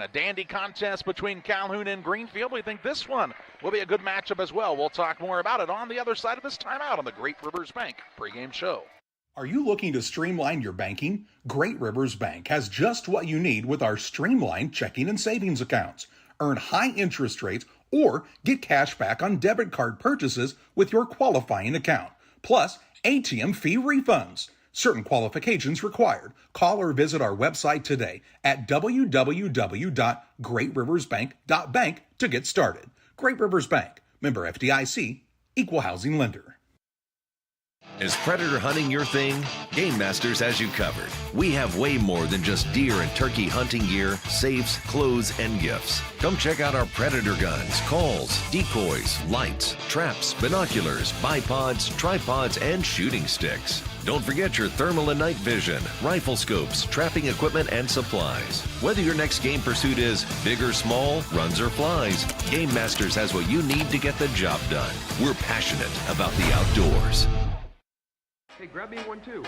a dandy contest between Calhoun and Greenfield. We think this one will be a good matchup as well. We'll talk more about it on the other side of this timeout on the Great Rivers Bank pregame show. Are you looking to streamline your banking? Great Rivers Bank has just what you need with our streamlined checking and savings accounts. Earn high interest rates or get cash back on debit card purchases with your qualifying account. Plus, ATM fee refunds. Certain qualifications required. Call or visit our website today at www.greatriversbank.bank to get started. Great Rivers Bank, member FDIC, equal housing lender. Is predator hunting your thing? Game Masters has you covered. We have way more than just deer and turkey hunting gear, safes, clothes, and gifts. Come check out our predator guns, calls, decoys, lights, traps, binoculars, bipods, tripods, and shooting sticks. Don't forget your thermal and night vision, rifle scopes, trapping equipment, and supplies. Whether your next game pursuit is big or small, runs or flies, Game Masters has what you need to get the job done. We're passionate about the outdoors. Hey, grab me one too.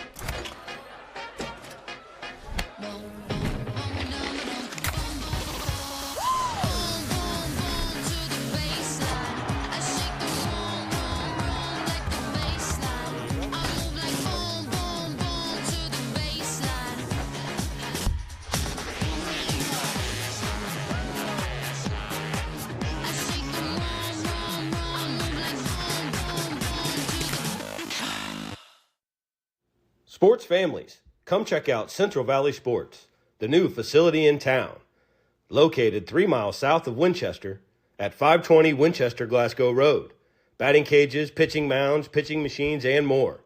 Sports families, come check out Central Valley Sports, the new facility in town. Located 3 miles south of Winchester at 520 Winchester Glasgow Road. Batting cages, pitching mounds, pitching machines, and more.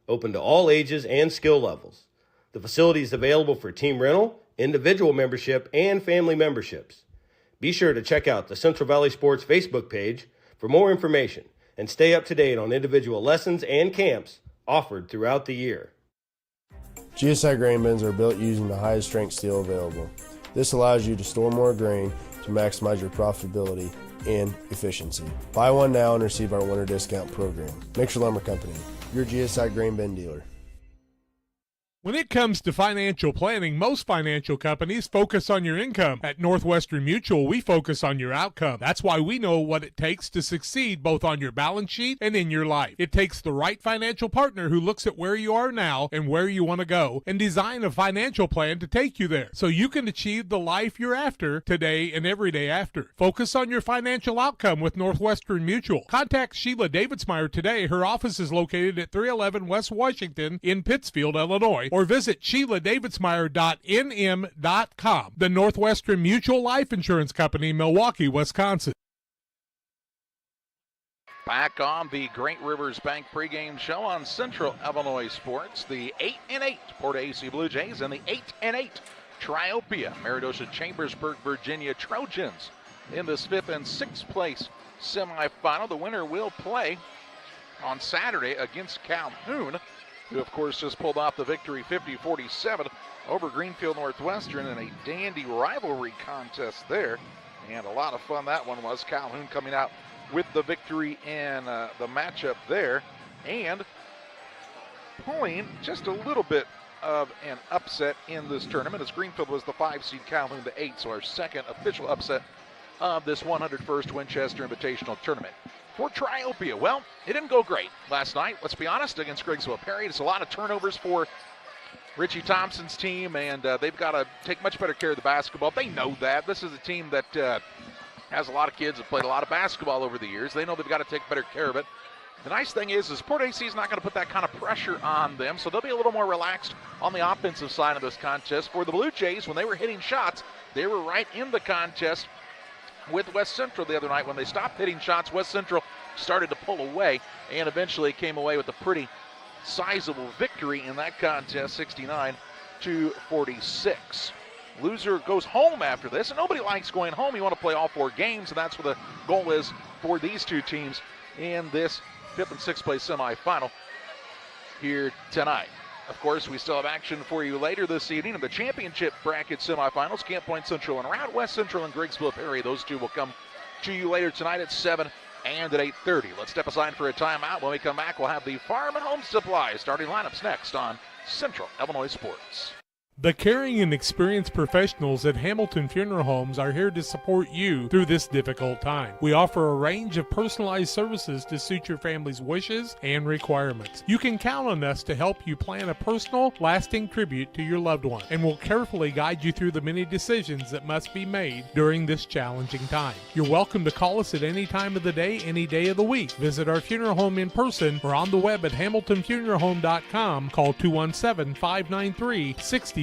Open to all ages and skill levels. The facility is available for team rental, individual membership, and family memberships. Be sure to check out the Central Valley Sports Facebook page for more information and stay up to date on individual lessons and camps offered throughout the year. GSI grain bins are built using the highest strength steel available. This allows you to store more grain to maximize your profitability and efficiency. Buy one now and receive our winter discount program. Mixer Lumber Company, your GSI grain bin dealer. When it comes to financial planning, most financial companies focus on your income. At Northwestern Mutual, we focus on your outcome. That's why we know what it takes to succeed both on your balance sheet and in your life. It takes the right financial partner who looks at where you are now and where you want to go and design a financial plan to take you there so you can achieve the life you're after today and every day after. Focus on your financial outcome with Northwestern Mutual. Contact Sheila Davidsmeyer today. Her office is located at 311 West Washington in Pittsfield, Illinois, or visit SheilaDavidsmeyer.nm.com. The Northwestern Mutual Life Insurance Company, Milwaukee, Wisconsin. Back on the Great Rivers Bank pregame show on Central Illinois Sports, the 8-8 PORTA-A Blue Jays and the 8-8 Triopia Meridosha Chambersburg, Virginia Trojans in this 5th and 6th place semifinal. The winner will play on Saturday against Calhoun, who, of course, just pulled off the victory 50-47 over Greenfield Northwestern in a dandy rivalry contest there. And a lot of fun that one was. Calhoun coming out with the victory in the matchup there and pulling just a little bit of an upset in this tournament, as Greenfield was the 5 seed, Calhoun the 8, so our second official upset of this 101st Winchester Invitational Tournament. For Triopia, well, it didn't go great last night, let's be honest, against Griggsville Perry. It's a lot of turnovers for Richie Thompson's team, and they've got to take much better care of the basketball. They know that. This is a team that has a lot of kids that played a lot of basketball over the years. They know they've got to take better care of it. The nice thing is PORTA-A is not going to put that kind of pressure on them, so they'll be a little more relaxed on the offensive side of this contest. For the Blue Jays, when they were hitting shots, they were right in the contest with West Central the other night. When they stopped hitting shots, West Central started to pull away and eventually came away with a pretty sizable victory in that contest, 69-46. Loser goes home after this, and nobody likes going home. You want to play all 4 games, and that's what the goal is for these two teams in this 5th and 6th place semifinal here tonight. Of course, we still have action for you later this evening in the championship bracket semifinals. Camp Point Central and Route West Central and Griggsville Perry. Those two will come to you later tonight at 7 and at 8:30. Let's step aside for a timeout. When we come back, we'll have the Farm and Home Supply starting lineups next on Central Illinois Sports. The caring and experienced professionals at Hamilton Funeral Homes are here to support you through this difficult time. We offer a range of personalized services to suit your family's wishes and requirements. You can count on us to help you plan a personal, lasting tribute to your loved one, and we'll carefully guide you through the many decisions that must be made during this challenging time. You're welcome to call us at any time of the day, any day of the week. Visit our funeral home in person or on the web at hamiltonfuneralhome.com. Call 217-593-6517.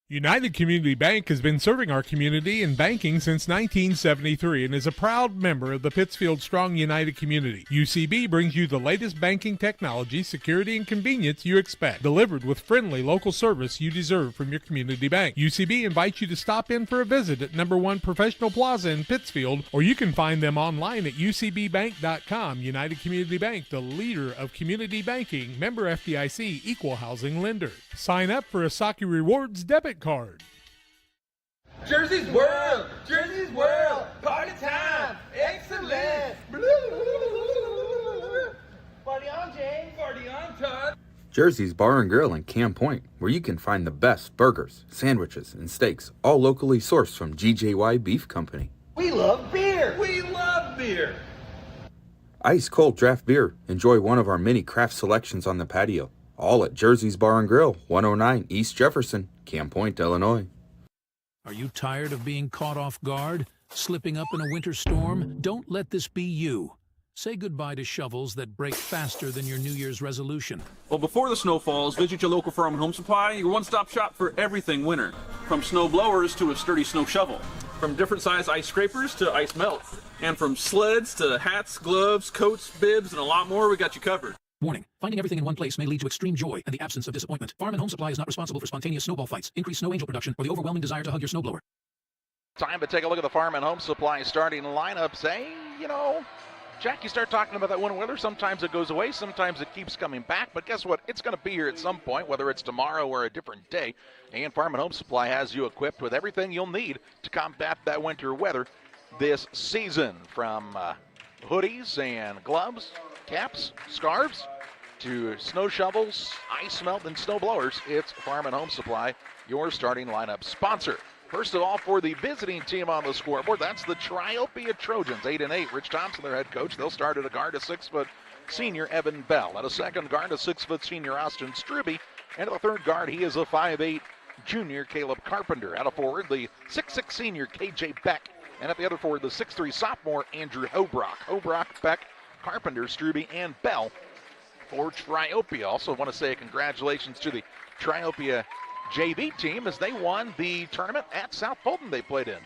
United Community Bank has been serving our community in banking since 1973 and is a proud member of the Pittsfield Strong United community. UCB brings you the latest banking technology, security, and convenience you expect, delivered with friendly local service you deserve from your community bank. UCB invites you to stop in for a visit at No. 1 Professional Plaza in Pittsfield, or you can find them online at ucbbank.com. United Community Bank, the leader of community banking, member FDIC, equal housing lender. Sign up for a Saki Rewards debit card. Jersey's World! Jersey's World! Party time! Excellent! Party on, James! Party on, Todd! Jersey's Bar and Grill in Camp Point, where you can find the best burgers, sandwiches, and steaks, all locally sourced from GJY Beef Company. We love beer! We love beer! Ice cold draft beer. Enjoy one of our many craft selections on the patio. All at Jersey's Bar and Grill, 109 East Jefferson, Camp Point, Illinois. Are you tired of being caught off guard? Slipping up in a winter storm? Don't let this be you. Say goodbye to shovels that break faster than your New Year's resolution. Well, before the snow falls, visit your local Farm and Home Supply, your one-stop shop for everything winter. From snow blowers to a sturdy snow shovel. From different size ice scrapers to ice melt. And from sleds to hats, gloves, coats, bibs, and a lot more, we got you covered. Warning, finding everything in one place may lead to extreme joy and the absence of disappointment. Farm and Home Supply is not responsible for spontaneous snowball fights, increased snow angel production, or the overwhelming desire to hug your snowblower. Time to take a look at the Farm and Home Supply starting lineups. Hey, Jack, you start talking about that winter weather. Sometimes it goes away, sometimes it keeps coming back. But guess what? It's going to be here at some point, whether it's tomorrow or a different day. And Farm and Home Supply has you equipped with everything you'll need to combat that winter weather this season. From hoodies and gloves, caps, scarves, to snow shovels, ice melt, and snow blowers. It's Farm and Home Supply, your starting lineup sponsor. First of all, for the visiting team on the scoreboard, that's the Triopia Trojans, 8-8. Rich Thompson, their head coach. They'll start at a guard, a 6-foot senior Evan Bell. At a second guard, a 6-foot senior Austin Struby. And at the third guard, he is a 5'8 junior Caleb Carpenter. At a forward, the 6'6 senior KJ Beck. And at the other forward, the 6'3 sophomore Andrew Hobrock. Hobrock, Beck, Carpenter, Struby, and Bell for Triopia. Also want to say congratulations to the Triopia JV team as they won the tournament at South Fulton they played in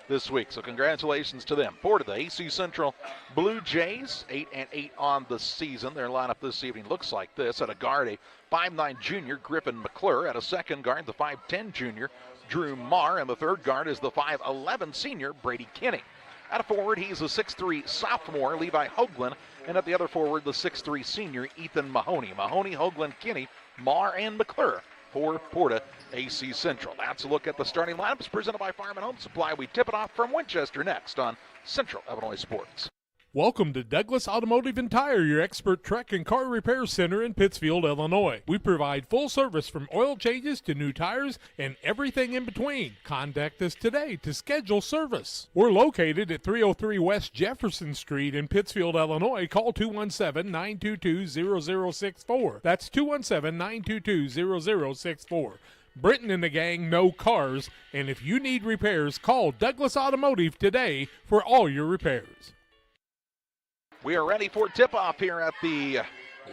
this week. So congratulations to them. For the AC Central Blue Jays, 8-8 on the season. Their lineup this evening looks like this. At a guard, a 5'9 junior Griffin McClure. At a second guard, the 5'10 junior Drew Marr. And the third guard is the 5'11 senior Brady Kinney. At a forward, he's a 6'3 sophomore Levi Hoagland. And at the other forward, the 6'3 senior Ethan Mahoney. Mahoney, Hoagland, Kinney, Marr, and McClure for PORTA-A Central. That's a look at the starting lineups presented by Farm and Home Supply. We tip it off from Winchester next on Central Illinois Sports. Welcome to Douglas Automotive and Tire, your expert truck and car repair center in Pittsfield, Illinois. We provide full service from oil changes to new tires and everything in between. Contact us today to schedule service. We're located at 303 West Jefferson Street in Pittsfield, Illinois. Call 217-922-0064. That's 217-922-0064. Britton and the gang know cars, and if you need repairs, call Douglas Automotive today for all your repairs. We are ready for tip-off here at the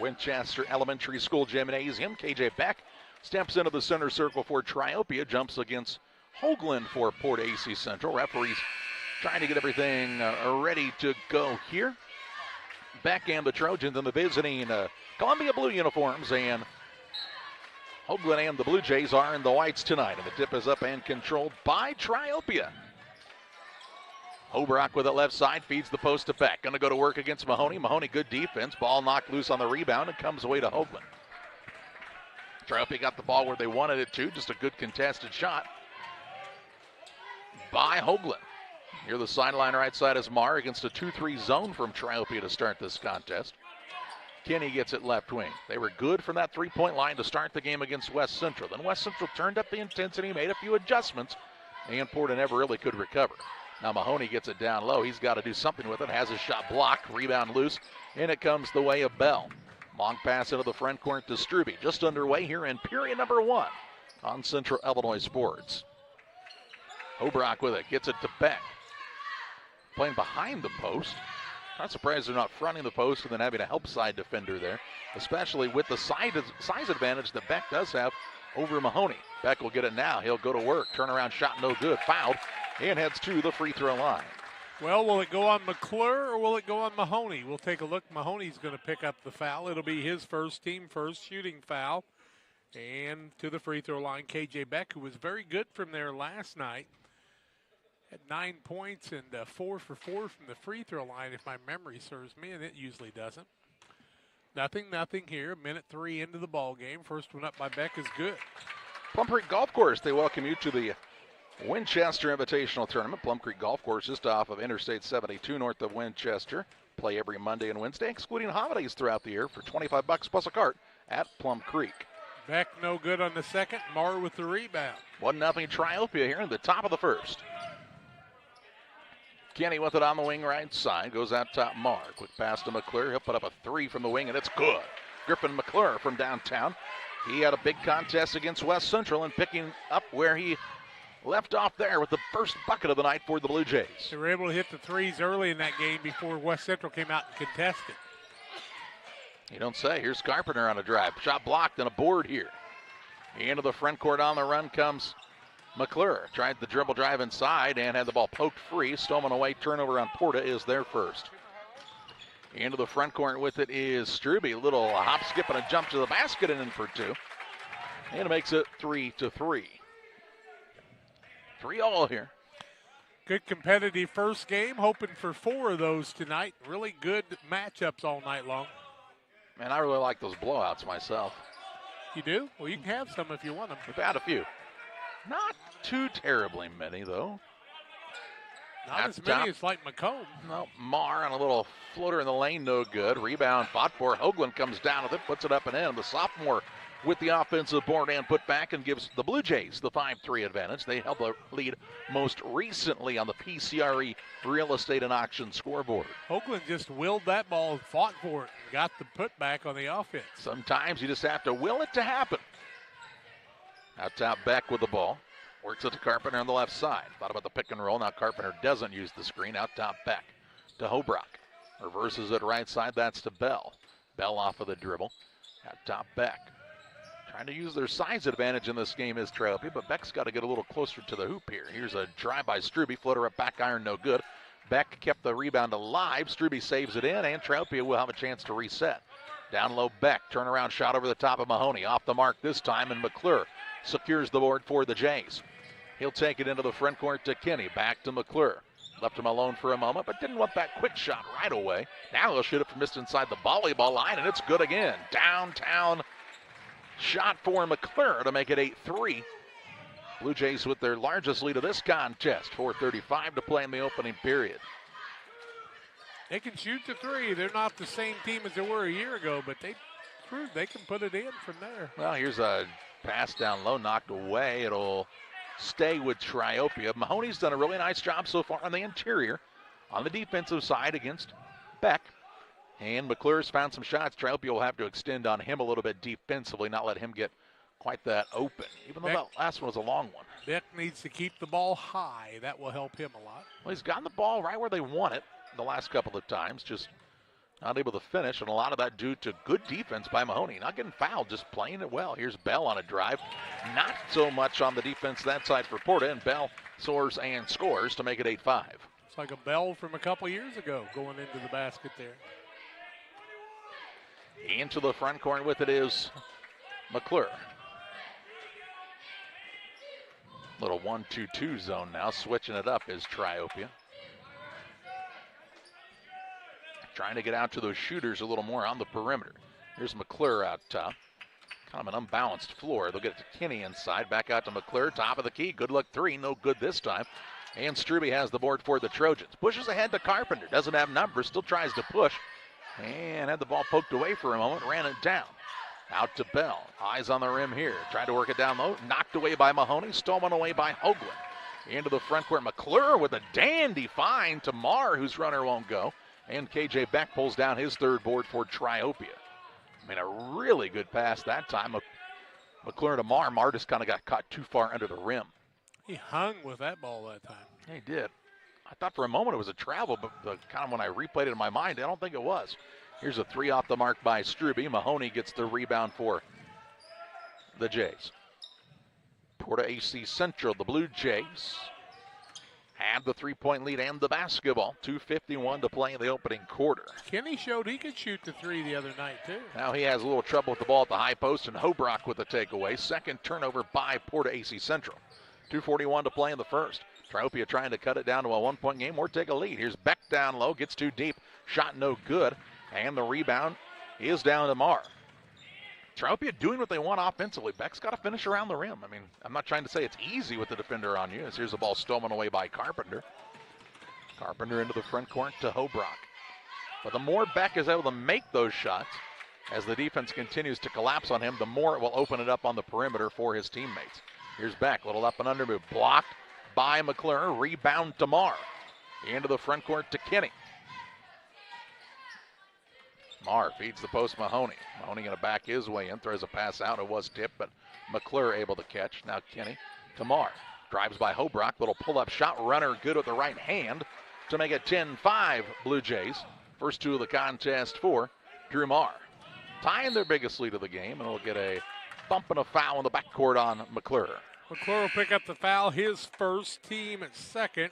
Winchester Elementary School Gymnasium. KJ Beck steps into the center circle for Triopia, jumps against Hoagland for PORTA-A Central. Referees trying to get everything ready to go here. Beck and the Trojans in the visiting Columbia blue uniforms, and Hoagland and the Blue Jays are in the whites tonight. And the tip is up and controlled by Triopia. Hobrock with it left side, feeds the post to Beck. Going to go to work against Mahoney. Mahoney, good defense. Ball knocked loose on the rebound and comes away to Hoagland. Triopia got the ball where they wanted it to. Just a good contested shot by Hoagland. Near the sideline right side is Marr against a 2-3 zone from Triopia to start this contest. Kinney gets it left wing. They were good from that three-point line to start the game against West Central. Then West Central turned up the intensity, made a few adjustments, and Porta never really could recover. Now Mahoney gets it down low. He's got to do something with it. Has his shot blocked, rebound loose, and it comes the way of Bell. Long pass into the front court to Struby. Just underway here in period number 1 on Central Illinois Sports. Hobrock with it, gets it to Beck. Playing behind the post. Not surprised they're not fronting the post and then having a help side defender there, especially with the size advantage that Beck does have over Mahoney. Beck will get it now. He'll go to work. Turnaround shot, no good. Fouled and heads to the free throw line. Well, will it go on McClure or will it go on Mahoney? We'll take a look. Mahoney's going to pick up the foul. It'll be his team first shooting foul. And to the free throw line, KJ Beck, who was very good from there last night. Had 9 points and 4 for 4 from the free throw line, if my memory serves me, and it usually doesn't. Nothing here. Minute 3 into the ball game. First one up by Beck is good. Plum Creek Golf Course, they welcome you to the Winchester Invitational Tournament. Plum Creek Golf Course just off of Interstate 72 north of Winchester. Play every Monday and Wednesday, excluding holidays throughout the year for $25 plus a cart at Plum Creek. Beck no good on the second. Marr with the rebound. 1-0 Triopia here in the top of the first. Kenny with it on the wing right side. Goes out top Marr. Quick pass to McClure. He'll put up a 3 from the wing, and it's good. Griffin McClure from downtown. He had a big contest against West Central and picking up where he left off there with the first bucket of the night for the Blue Jays. They were able to hit the threes early in that game before West Central came out and contested. You don't say. Here's Carpenter on a drive. Shot blocked and a board here. Into the front court on the run comes McClure. Tried the dribble drive inside and had the ball poked free. Stolen away. Turnover on Porta is their first. Into the front court with it is Struby. Little hop, skip, and a jump to the basket and in for 2. And it makes it 3-3. 3-all here. Good competitive first game. Hoping for 4 of those tonight. Really good matchups all night long. Man, I really like those blowouts myself. You do? Well, you can have some if you want them. We've had a few. Not too terribly many, though. Not as many as like McComb. No, Marr on a little floater in the lane, no good. Rebound fought for. Hoagland comes down with it, puts it up and in. The sophomore with the offensive board and put back and gives the Blue Jays the 5-3 advantage. They held the lead most recently on the PCRE Real Estate and Auction scoreboard. Hoagland just willed that ball and fought for it and got the putback on the offense. Sometimes you just have to will it to happen. Out top Beck with the ball. Works it to Carpenter on the left side. Thought about the pick and roll. Now Carpenter doesn't use the screen. Out top Beck to Hobrock. Reverses it right side. That's to Bell. Bell off of the dribble. Out top Beck. Trying to use their size advantage in this game is Triopia, but Beck's got to get a little closer to the hoop here. Here's a drive by Struby. Floater up back iron, no good. Beck kept the rebound alive. Struby saves it in, and Triopia will have a chance to reset. Down low Beck. Turnaround shot over the top of Mahoney. Off the mark this time, and McClure secures the board for the Jays. He'll take it into the front court to Kinney. Back to McClure. Left him alone for a moment, but didn't want that quick shot right away. Now he'll shoot it from just inside the volleyball line, and it's good again. Downtown shot for McClure to make it 8-3. Blue Jays with their largest lead of this contest. 4:35 to play in the opening period. They can shoot the 3. They're not the same team as they were a year ago, but they proved they can put it in from there. Well, here's a pass down low, knocked away. It'll stay with Triopia. Mahoney's done a really nice job so far on the interior, on the defensive side against Beck. And McClure's found some shots. Triopia will have to extend on him a little bit defensively, not let him get quite that open, even though that last one was a long one. Beck needs to keep the ball high. That will help him a lot. Well, he's gotten the ball right where they want it the last couple of times, just not able to finish, and a lot of that due to good defense by Mahoney. Not getting fouled, just playing it well. Here's Bell on a drive. Not so much on the defense that side for Porta, and Bell soars and scores to make it 8-5. It's like a Bell from a couple years ago going into the basket there. Into the front corner with it is McClure. Little 1-2-2 zone now. Switching it up is Triopia. Trying to get out to those shooters a little more on the perimeter. Here's McClure out top. Kind of an unbalanced floor. They'll get it to Kinney inside. Back out to McClure. Top of the key. Good luck 3. No good this time. And Struby has the board for the Trojans. Pushes ahead to Carpenter. Doesn't have numbers. Still tries to push. And had the ball poked away for a moment, ran it down. Out to Bell. Eyes on the rim here. Tried to work it down low. Knocked away by Mahoney. Stolen away by Hoagland. Into the front court. McClure with a dandy find to Marr, whose runner won't go. And KJ Beck pulls down his third board for Triopia. I mean, a really good pass that time. McClure to Marr. Marr just kind of got caught too far under the rim. He hung with that ball that time. He did. I thought for a moment it was a travel, but kind of when I replayed it in my mind, I don't think it was. Here's a three off the mark by Struby. Mahoney gets the rebound for the Jays. PORTA-A Central, the Blue Jays, have the three-point lead and the basketball. 2:51 to play in the opening quarter. Kenny showed he could shoot the three the other night, too. Now he has a little trouble with the ball at the high post, and Hobrock with the takeaway. Second turnover by PORTA-A Central. 2:41 to play in the first. Triopia trying to cut it down to a one-point game or take a lead. Here's Beck down low, gets too deep, shot no good, and the rebound is down to Marr. Triopia doing what they want offensively. Beck's got to finish around the rim. I mean, I'm not trying to say it's easy with the defender on you. As here's the ball stolen away by Carpenter. Carpenter into the front court to Hobrock. But the more Beck is able to make those shots, as the defense continues to collapse on him, the more it will open it up on the perimeter for his teammates. Here's Beck, little up and under move, blocked by McClure, rebound to Marr. Into the front court to Kenny. Marr feeds the post Mahoney. Mahoney going to back his way in, throws a pass out. It was tipped, but McClure able to catch. Now Kenny to Marr. Drives by Hobrock, little pull-up shot, runner good with the right hand to make it 10-5 Blue Jays. First two of the contest for Drew Marr. Tying their biggest lead of the game, and we'll get a bump and a foul in the backcourt on McClure. McClure will pick up the foul, his first, team at second.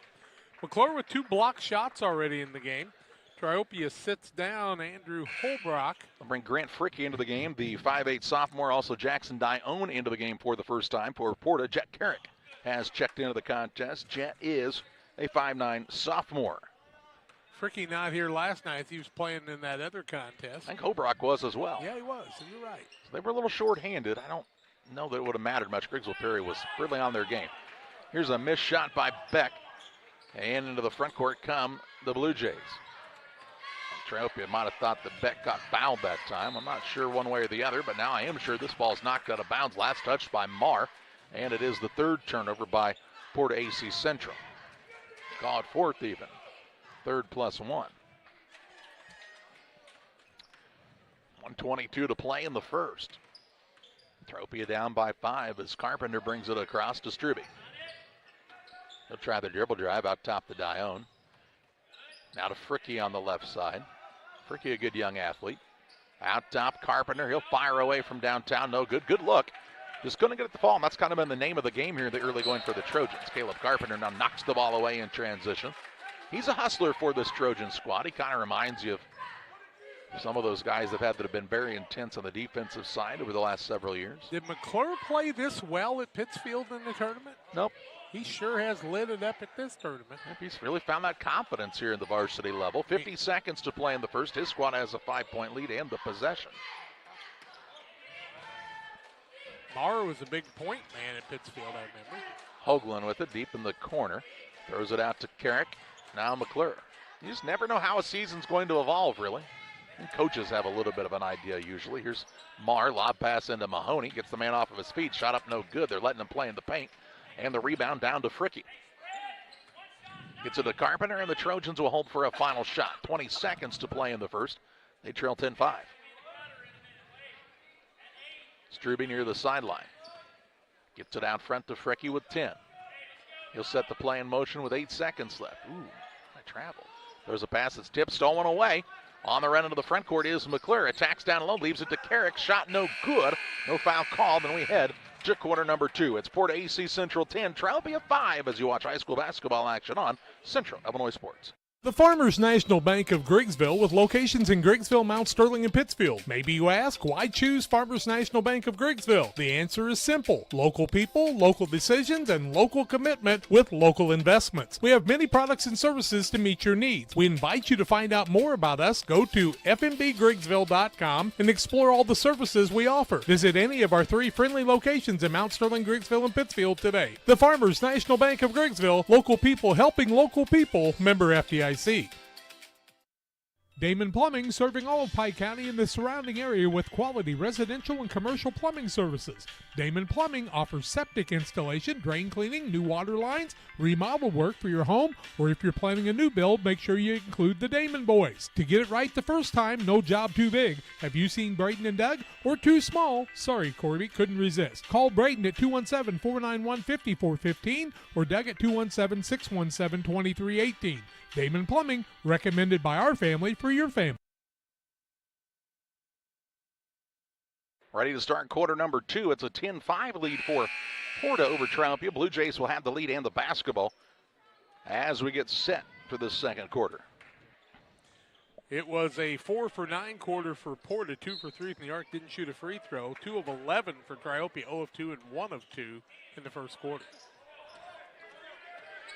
McClure with two block shots already in the game. Triopia sits down Andrew Holbrock. I'll bring Grant Fricky into the game, the 5'8 sophomore. Also Jackson Dione into the game for the first time for Porta. Jet Carrick has checked into the contest. Jet is a 5'9 sophomore. Fricky not here last night. He was playing in that other contest. I think Holbrock was as well. Yeah, he was. You're right. So they were a little short-handed. I don't know that it would have mattered much. Grigsville Perry was really on their game. Here's a missed shot by Beck. And into the front court come the Blue Jays. Triopia might have thought that Beck got fouled that time. I'm not sure one way or the other, but now I am sure this ball's knocked out of bounds. Last touch by Marr, and it is the third turnover by PORTA-A Central. Call it fourth even. Third plus one. 1:22 to play in the first. Triopia down by 5 as Carpenter brings it across to Struby. He'll try the dribble drive out top to Dione. Now to Fricky on the left side. Fricky, a good young athlete. Out top, Carpenter. He'll fire away from downtown. No good. Good look. Just couldn't get it to fall. And that's kind of been the name of the game here in the early going for the Trojans. Caleb Carpenter now knocks the ball away in transition. He's a hustler for this Trojan squad. He kind of reminds you of some of those guys that have been very intense on the defensive side over the last several years. Did McClure play this well at Pittsfield in the tournament? Nope. He sure has lit it up at this tournament. He's really found that confidence here in the varsity level. 50 seconds to play in the first. His squad has a 5-point lead and the possession. Marr was a big point man at Pittsfield, I remember. Hoagland with it deep in the corner. Throws it out to Carrick. Now McClure. You just never know how a season's going to evolve, really. And coaches have a little bit of an idea usually. Here's Marr, lob pass into Mahoney. Gets the man off of his feet. Shot up no good. They're letting him play in the paint. And the rebound down to Fricky. Gets it to Carpenter, and the Trojans will hold for a final shot. 20 seconds to play in the first. They trail 10-5. Struby near the sideline. Gets it out front to Fricky with 10. He'll set the play in motion with 8 seconds left. Ooh, I traveled. There's a pass that's tipped, stolen away. On the run into the front court is McClure. Attacks down low, leaves it to Carrick. Shot no good. No foul called, and we head to quarter number 2. It's PORTA-A Central 10, Triopia 5 as you watch high school basketball action on Central Illinois Sports. The Farmers National Bank of Griggsville with locations in Griggsville, Mount Sterling, and Pittsfield. Maybe you ask, why choose Farmers National Bank of Griggsville? The answer is simple. Local people, local decisions, and local commitment with local investments. We have many products and services to meet your needs. We invite you to find out more about us. Go to fnbgriggsville.com and explore all the services we offer. Visit any of our 3 friendly locations in Mount Sterling, Griggsville, and Pittsfield today. The Farmers National Bank of Griggsville, local people helping local people, member FDIC. Damon Plumbing, serving all of Pike County and the surrounding area with quality residential and commercial plumbing services. Damon Plumbing offers septic installation, drain cleaning, new water lines, remodel work for your home, or if you're planning a new build, make sure you include the Damon boys. To get it right the first time, no job too big. Have you seen Braden and Doug? Or too small? Sorry, Corby, couldn't resist. Call Braden at 217-491-5415 or Doug at 217-617-2318. Damon Plumbing, recommended by our family for your family. Ready to start quarter number 2. It's a 10-5 lead for Porta over Triopia. Blue Jays will have the lead and the basketball as we get set for the second quarter. It was a 4 for 9 quarter for Porta, 2 for 3 from the arc, didn't shoot a free throw. 2 of 11 for Triopia, 0 of 2 and 1 of 2 in the first quarter.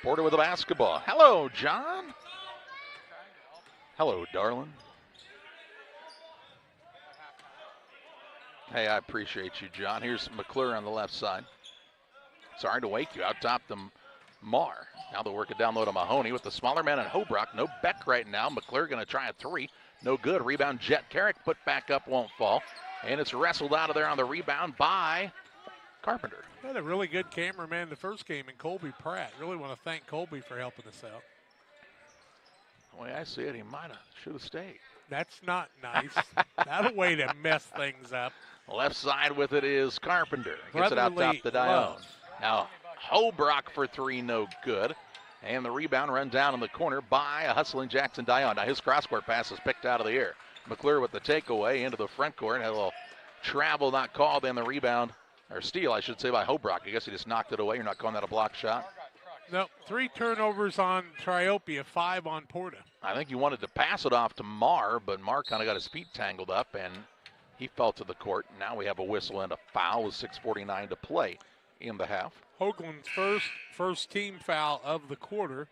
Porta with the basketball. Hello, John. Hello, darling. Hey, I appreciate you, John. Here's McClure on the left side. Sorry to wake you. Out top to Marr. Now they'll work it down low to Mahoney with the smaller man and Hobrock. No Beck right now. McClure going to try a 3. No good. Rebound, Jet Carrick. Put back up, won't fall. And it's wrestled out of there on the rebound by Carpenter. Had a really good cameraman the first game in Colby Pratt. Really want to thank Colby for helping us out. The way I see it, he should have stayed. That's not nice. That's a way to mess things up. Left side with it is Carpenter. Gets it out top to Dione. Now Hobrock for 3, no good. And the rebound run down in the corner by a hustling Jackson Dione. Now his cross-court pass is picked out of the air. McClure with the takeaway into the front court. Had a little travel not called, then the rebound, or steal, I should say, by Hobrock. I guess he just knocked it away. You're not calling that a block shot? No, 3 turnovers on Triopia, 5 on Porta. I think you wanted to pass it off to Marr, but Marr kind of got his feet tangled up, and he fell to the court. Now we have a whistle and a foul with 6:49 to play in the half. Hoagland's first team foul of the quarter.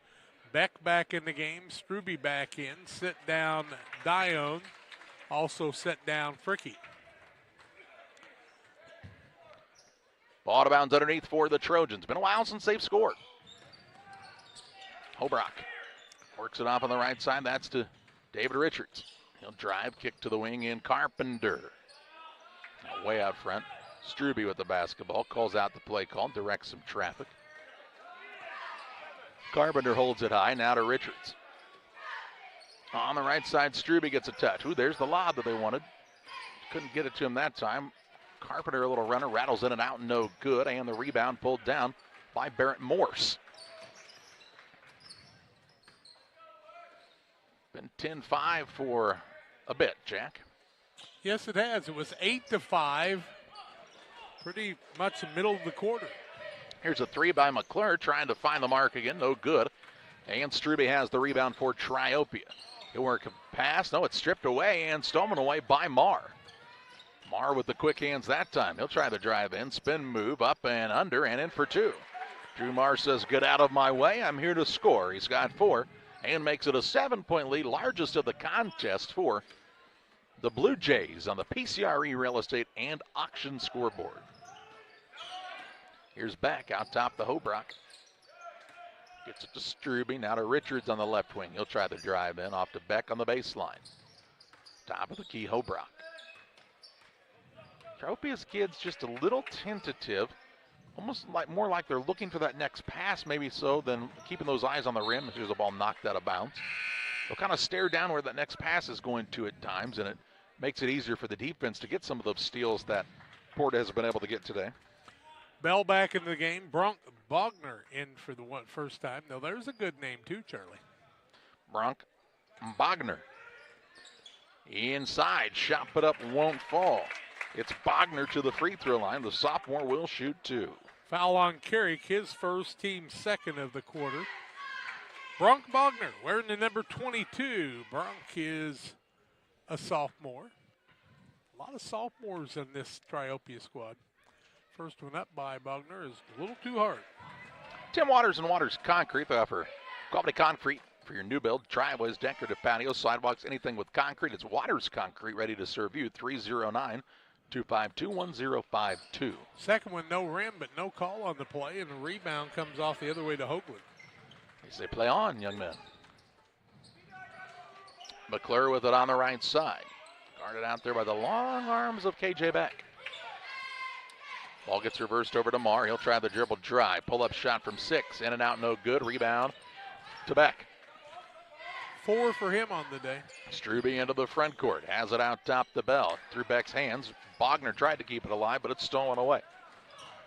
Beck back in the game, Struby back in. Sit down Dione, also sit down Fricky. Ball out of bounds underneath for the Trojans. Been a while since they've scored. Hobrock works it off on the right side. That's to David Richards. He'll drive, kick to the wing in Carpenter. Now way out front. Struby with the basketball. Calls out the play call. Directs some traffic. Carpenter holds it high. Now to Richards. On the right side, Struby gets a touch. Ooh, there's the lob that they wanted. Couldn't get it to him that time. Carpenter, a little runner, rattles in and out, no good. And the rebound pulled down by Barrett Morse. Been 10-5 for a bit, Jack. Yes, it has. It was 8-5. Pretty much the middle of the quarter. Here's a 3 by McClure, trying to find the mark again, no good. And Struby has the rebound for Triopia. He'll work a pass. No, it's stripped away and stolen away by Marr. Marr with the quick hands that time. He'll try the drive in, spin move, up and under, and in for 2. Drew Marr says, get out of my way. I'm here to score. He's got 4 and makes it a 7-point lead, largest of the contest for the Blue Jays on the PCRE Real Estate and Auction scoreboard. Here's Beck out top the Hobrock. Gets it to Struby, now to Richards on the left wing. He'll try the drive in, off to Beck on the baseline. Top of the key, Hobrock. Triopia's kids just a little tentative, almost like more like they're looking for that next pass, maybe so, than keeping those eyes on the rim. Here's a ball knocked out of bounds. They'll kind of stare down where that next pass is going to at times, and it makes it easier for the defense to get some of those steals that Porta has been able to get today. Bell back in the game. Bronk Bogner in for the first time. Now, there's a good name, too, Charlie. Bronk Bogner. Inside. Shot put up, won't fall. It's Bogner to the free throw line. The sophomore will shoot 2. Foul on Carrick, his first, team second of the quarter. Bronk Bogner wearing the number 22. Bronk is a sophomore. A lot of sophomores in this Triopia squad. First one up by Bogner is a little too hard. Tim Waters and Waters Concrete. They offer quality concrete for your new build. Driveways, decorative patios, sidewalks, anything with concrete. It's Waters Concrete, ready to serve you. 309-252-1052. Second one, no rim, but no call on the play, and the rebound comes off the other way to Hoagland. They say play on, young men. McClure with it on the right side. Guarded out there by the long arms of KJ Beck. Ball gets reversed over to Marr. He'll try the dribble drive. Pull-up shot from 6. In and out, no good. Rebound to Beck. 4 for him on the day. Strube into the front court. Has it out top to Bell. Through Beck's hands. Bogner tried to keep it alive, but it's stolen away.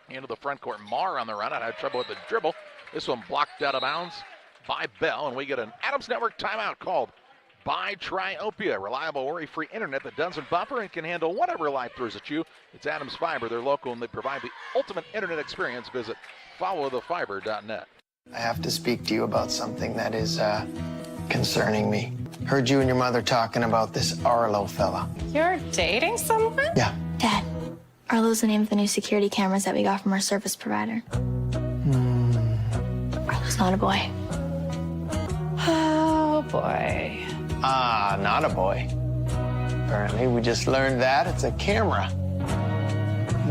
Into the front court. Marr on the run. Had trouble with the dribble. This one blocked out of bounds by Bell, and we get an Adams Network timeout called by Triopia. Reliable, worry-free internet that doesn't buffer and can handle whatever life throws at you. It's Adams Fiber. They're local, and they provide the ultimate internet experience. Visit followthefiber.net. I have to speak to you about something that is concerning me. Heard you and your mother talking about this Arlo fella. You're dating someone? Yeah. Dad, Arlo's the name of the new security cameras that we got from our service provider. Arlo's not a boy. Oh, boy. Not a boy. Apparently, we just learned that it's a camera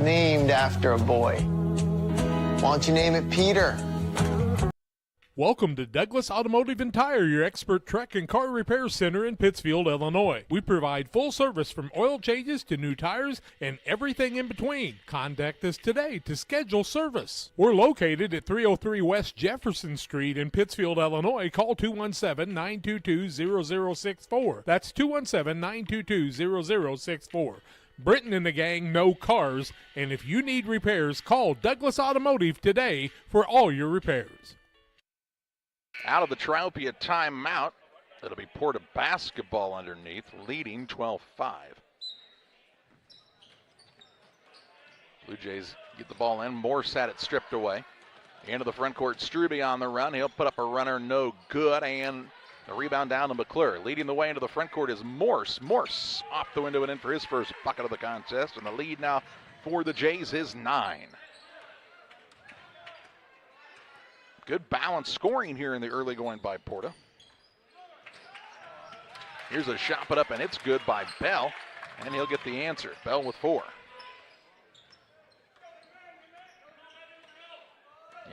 named after a boy. Why don't you name it Peter? Welcome to Douglas Automotive and Tire, your expert truck and car repair center in Pittsfield, Illinois. We provide full service from oil changes to new tires and everything in between. Contact us today to schedule service. We're located at 303 West Jefferson Street in Pittsfield, Illinois. Call 217-922-0064. That's 217-922-0064. Britton and the gang know cars, and if you need repairs, call Douglas Automotive today for all your repairs. Out of the Triopia timeout, it'll be Porta basketball underneath, leading 12-5. Blue Jays get the ball in. Morse had it stripped away. Into the front court, Strube on the run. He'll put up a runner, no good, and the rebound down to McClure. Leading the way into the front court is Morse. Morse off the window and in for his first bucket of the contest, and the lead now for the Jays is 9. Good balanced scoring here in the early going by Porta. Here's a shot put up, and it's good by Bell, and he'll get the answer. Bell with 4.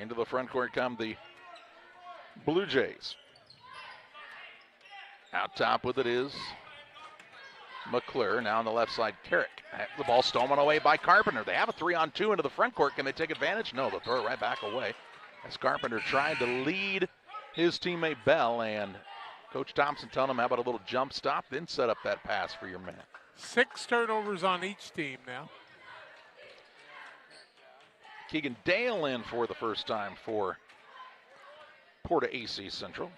Into the front court come the Blue Jays. Out top with it is McClure. Now on the left side, Carrick. The ball stolen away by Carpenter. They have a 3-on-2 into the front court. Can they take advantage? No, they'll throw it right back away. As Carpenter tried to lead his teammate Bell, and Coach Thompson telling him how about a little jump stop, then set up that pass for your man. 6 turnovers on each team now. Keegan Dale in for the first time for Porta-A Central.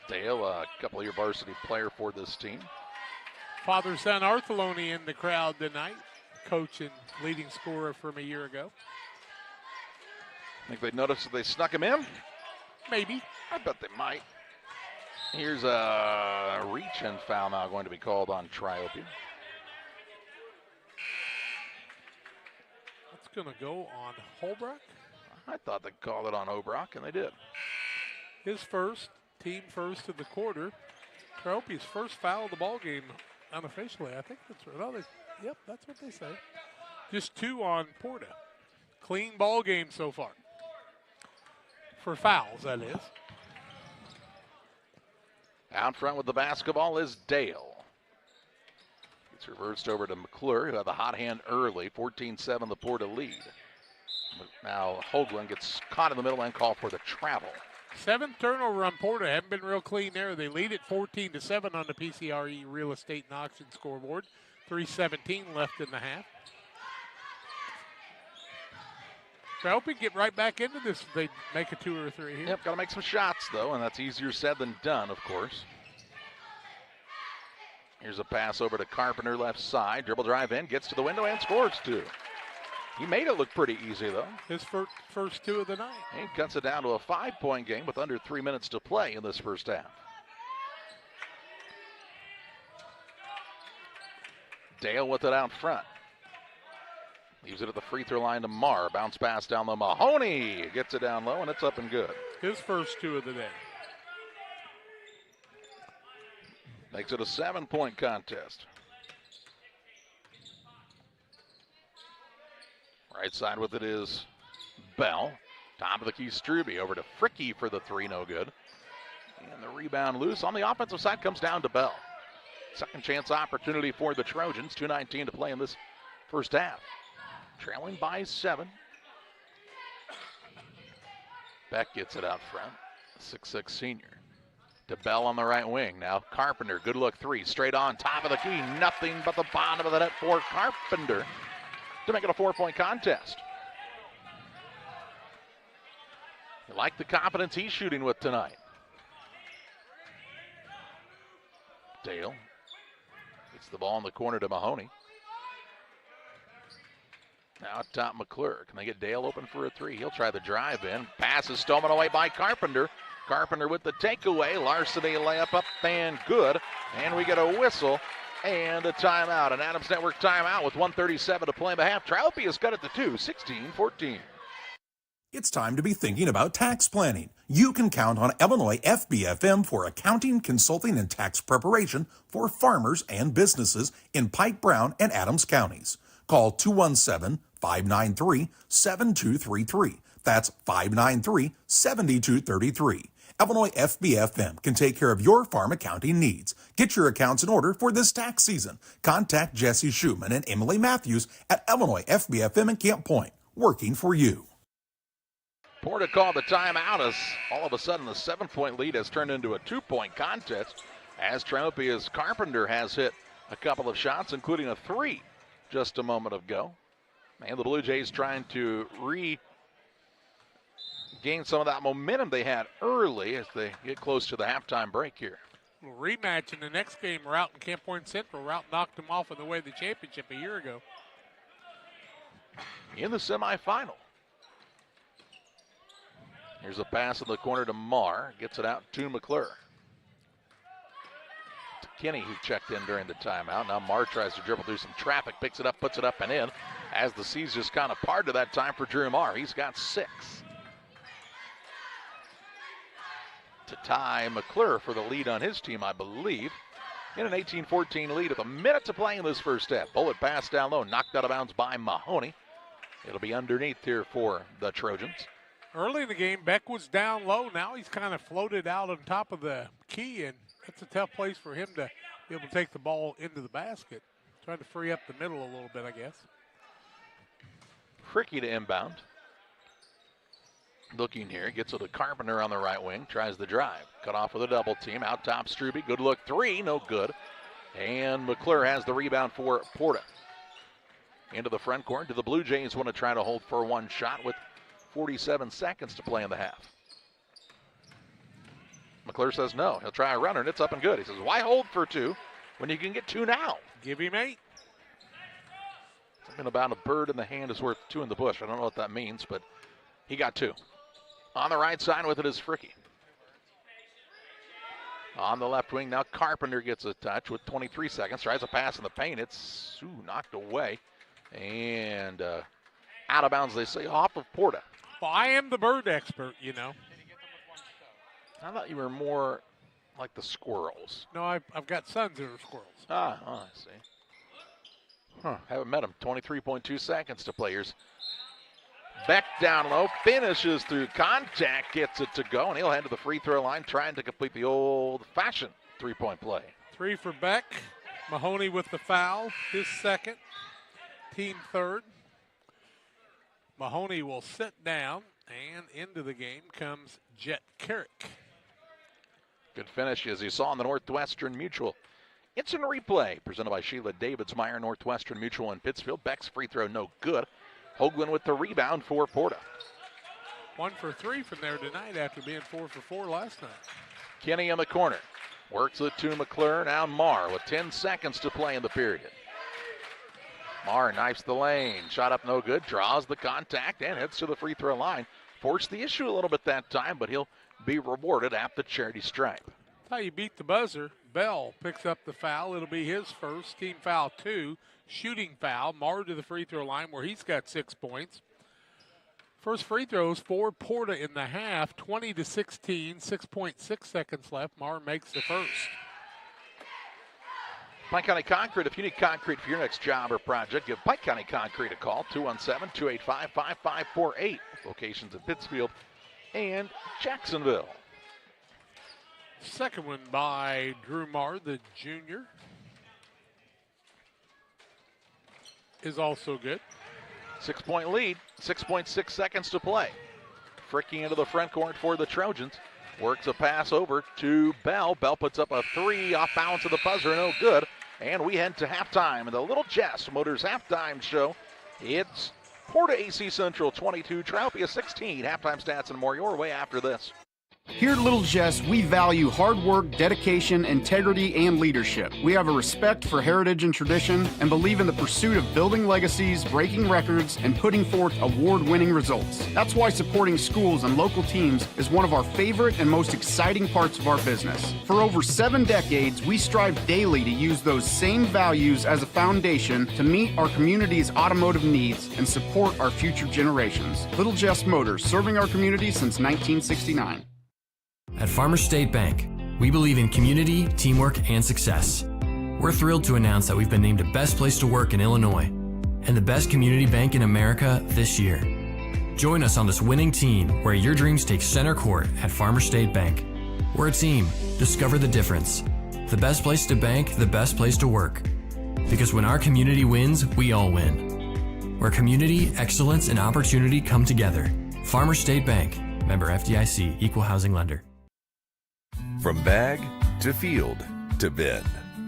Dale, a couple-year varsity player for this team. Father-son Artheloni in the crowd tonight, coach and leading scorer from a year ago. Think they noticed that they snuck him in? Maybe. I bet they might. Here's a reach-in foul now going to be called on Triopia. That's going to go on Holbrook. I thought they called it on Obrock, and they did. His first, team first of the quarter. Triopia's first foul of the ball game unofficially. I think that's right. Oh, yep, that's what they say. Just 2 on Porta. Clean ball game so far. For fouls, that is. Out front with the basketball is Dale. It's reversed over to McClure, who had the hot hand early. 14-7 the Porta lead. Now Hoagland gets caught in the middle and called for the travel. 7th turnover on Porta. Haven't been real clean there. They lead it 14-7 on the PCRE Real Estate and Auction scoreboard. 3:17 left in the half. Triopia get right back into this if they make a 2 or 3 here. Yep, got to make some shots, though, and that's easier said than done, of course. Here's a pass over to Carpenter, left side. Dribble drive in, gets to the window, and scores 2. He made it look pretty easy, though. His first 2 of the night. He cuts it down to a 5-point game with under 3 minutes to play in this first half. Dale with it out front. Leaves it at the free throw line to Marr. Bounce pass down the Mahoney. Gets it down low, and it's up and good. His first 2 of the day. Makes it a 7-point contest. Right side with it is Bell. Top of the key, Strube. Over to Fricky for the 3, no good. And the rebound loose. On the offensive side comes down to Bell. Second chance opportunity for the Trojans. 2:19 to play in this first half. Trailing by 7. Beck gets it out front. 6'6" senior. To Bell on the right wing. Now Carpenter, good look 3. Straight on top of the key. Nothing but the bottom of the net for Carpenter to make it a 4-point contest. You like the confidence he's shooting with tonight. Dale gets the ball in the corner to Mahoney. Now top McClure. Can they get Dale open for a 3? He'll try the drive in. Pass is stolen away by Carpenter. Carpenter with the takeaway. Larceny layup up and good. And we get a whistle and a timeout. An Adams Network timeout with 1:37 to play in the half. Triopia's cut it to 2, 16-14. It's time to be thinking about tax planning. You can count on Illinois FBFM for accounting, consulting, and tax preparation for farmers and businesses in Pike, Brown, and Adams counties. Call 217-593-7233. That's 593-7233. Illinois FBFM can take care of your farm accounting needs. Get your accounts in order for this tax season. Contact Jesse Schumann and Emily Matthews at Illinois FBFM in Camp Point, working for you. Porta called the timeout as all of a sudden the 7-point lead has turned into a 2-point contest as Triopia's Carpenter has hit a couple of shots, including a 3 just a moment ago. And the Blue Jays trying to regain some of that momentum they had early as they get close to the halftime break here. Rematch in the next game. Route in Camp Point Central. Route knocked them off in the way of the championship a year ago. In the semifinal. Here's a pass in the corner to Marr. Gets it out to McClure. To Kinney, who checked in during the timeout. Now Marr tries to dribble through some traffic. Picks it up, puts it up and in. As the seas just kind of parted that time for Drew Marr. He's got 6. To tie McClure for the lead on his team, I believe. In an 18-14 lead with a minute to play in this first half. Bullet pass down low, knocked out of bounds by Mahoney. It'll be underneath here for the Trojans. Early in the game, Beck was down low. Now he's kind of floated out on top of the key, and that's a tough place for him to be able to take the ball into the basket. Trying to free up the middle a little bit, I guess. Fricky to inbound. Looking here, gets it to Carpenter on the right wing, tries the drive. Cut off with a double team, out top Strube, good look 3, no good. And McClure has the rebound for Porta. Into the front court, do the Blue Jays want to try to hold for one shot with 47 seconds to play in the half? McClure says no, he'll try a runner and it's up and good. He says, why hold for 2 when you can get 2 now? Give him 8. Something about a bird in the hand is worth 2 in the bush. I don't know what that means, but he got 2. On the right side with it is Fricky. On the left wing, now Carpenter gets a touch with 23 seconds. Tries a pass in the paint. It's knocked away. And out of bounds, they say, off of Porta. Well, I am the bird expert, you know. I thought you were more like the squirrels. No, I've got sons that are squirrels. I see. Haven't met him. 23.2 seconds to play. Here's Beck down low, finishes through contact, gets it to go, and he'll head to the free throw line trying to complete the old-fashioned 3-point play. 3 for Beck. Mahoney with the foul, his second, team third. Mahoney will sit down, and into the game comes Jet Carrick. Good finish, as you saw in the Northwestern Mutual instant replay, presented by Sheila Davidsmeyer, Northwestern Mutual in Pittsfield. Beck's free throw no good. Hoagland with the rebound for Porta. 1 for 3 from there tonight after being 4 for 4 last night. Kinney in the corner. Works it to McClure. Now Marr with 10 seconds to play in the period. Marr knifes the lane. Shot up no good. Draws the contact and heads to the free throw line. Forced the issue a little bit that time, but he'll be rewarded at the charity stripe. That's how you beat the buzzer. Bell picks up the foul. It'll be his first. Team foul 2. Shooting foul. Marr to the free throw line where he's got 6 points. First free throws for Porta in the half. 20-16. 6.6 seconds left. Marr makes the first. Pike County Concrete. If you need concrete for your next job or project, give Pike County Concrete a call. 217-285-5548. Locations in Pittsfield and Jacksonville. Second one by Drew Marr, the junior, is also good. 6-point lead, 6.6 seconds to play. Fricking into the front court for the Trojans. Works a pass over to Bell. Bell puts up a three off balance of the buzzer, no good. And we head to halftime in the Little Jess Motors halftime show. It's PORTA-A Central 22, Triopia 16. Halftime stats and more your way after this. Here at Little Jess, we value hard work, dedication, integrity, and leadership. We have a respect for heritage and tradition and believe in the pursuit of building legacies, breaking records, and putting forth award-winning results. That's why supporting schools and local teams is one of our favorite and most exciting parts of our business. For over 7 decades, we strive daily to use those same values as a foundation to meet our community's automotive needs and support our future generations. Little Jess Motors, serving our community since 1969. At Farmer State Bank, we believe in community, teamwork, and success. We're thrilled to announce that we've been named the best place to work in Illinois and the best community bank in America this year. Join us on this winning team where your dreams take center court at Farmer State Bank. We're a team. Discover the difference. The best place to bank, the best place to work. Because when our community wins, we all win. Where community, excellence, and opportunity come together. Farmer State Bank. Member FDIC. Equal housing lender. From bag to field to bin,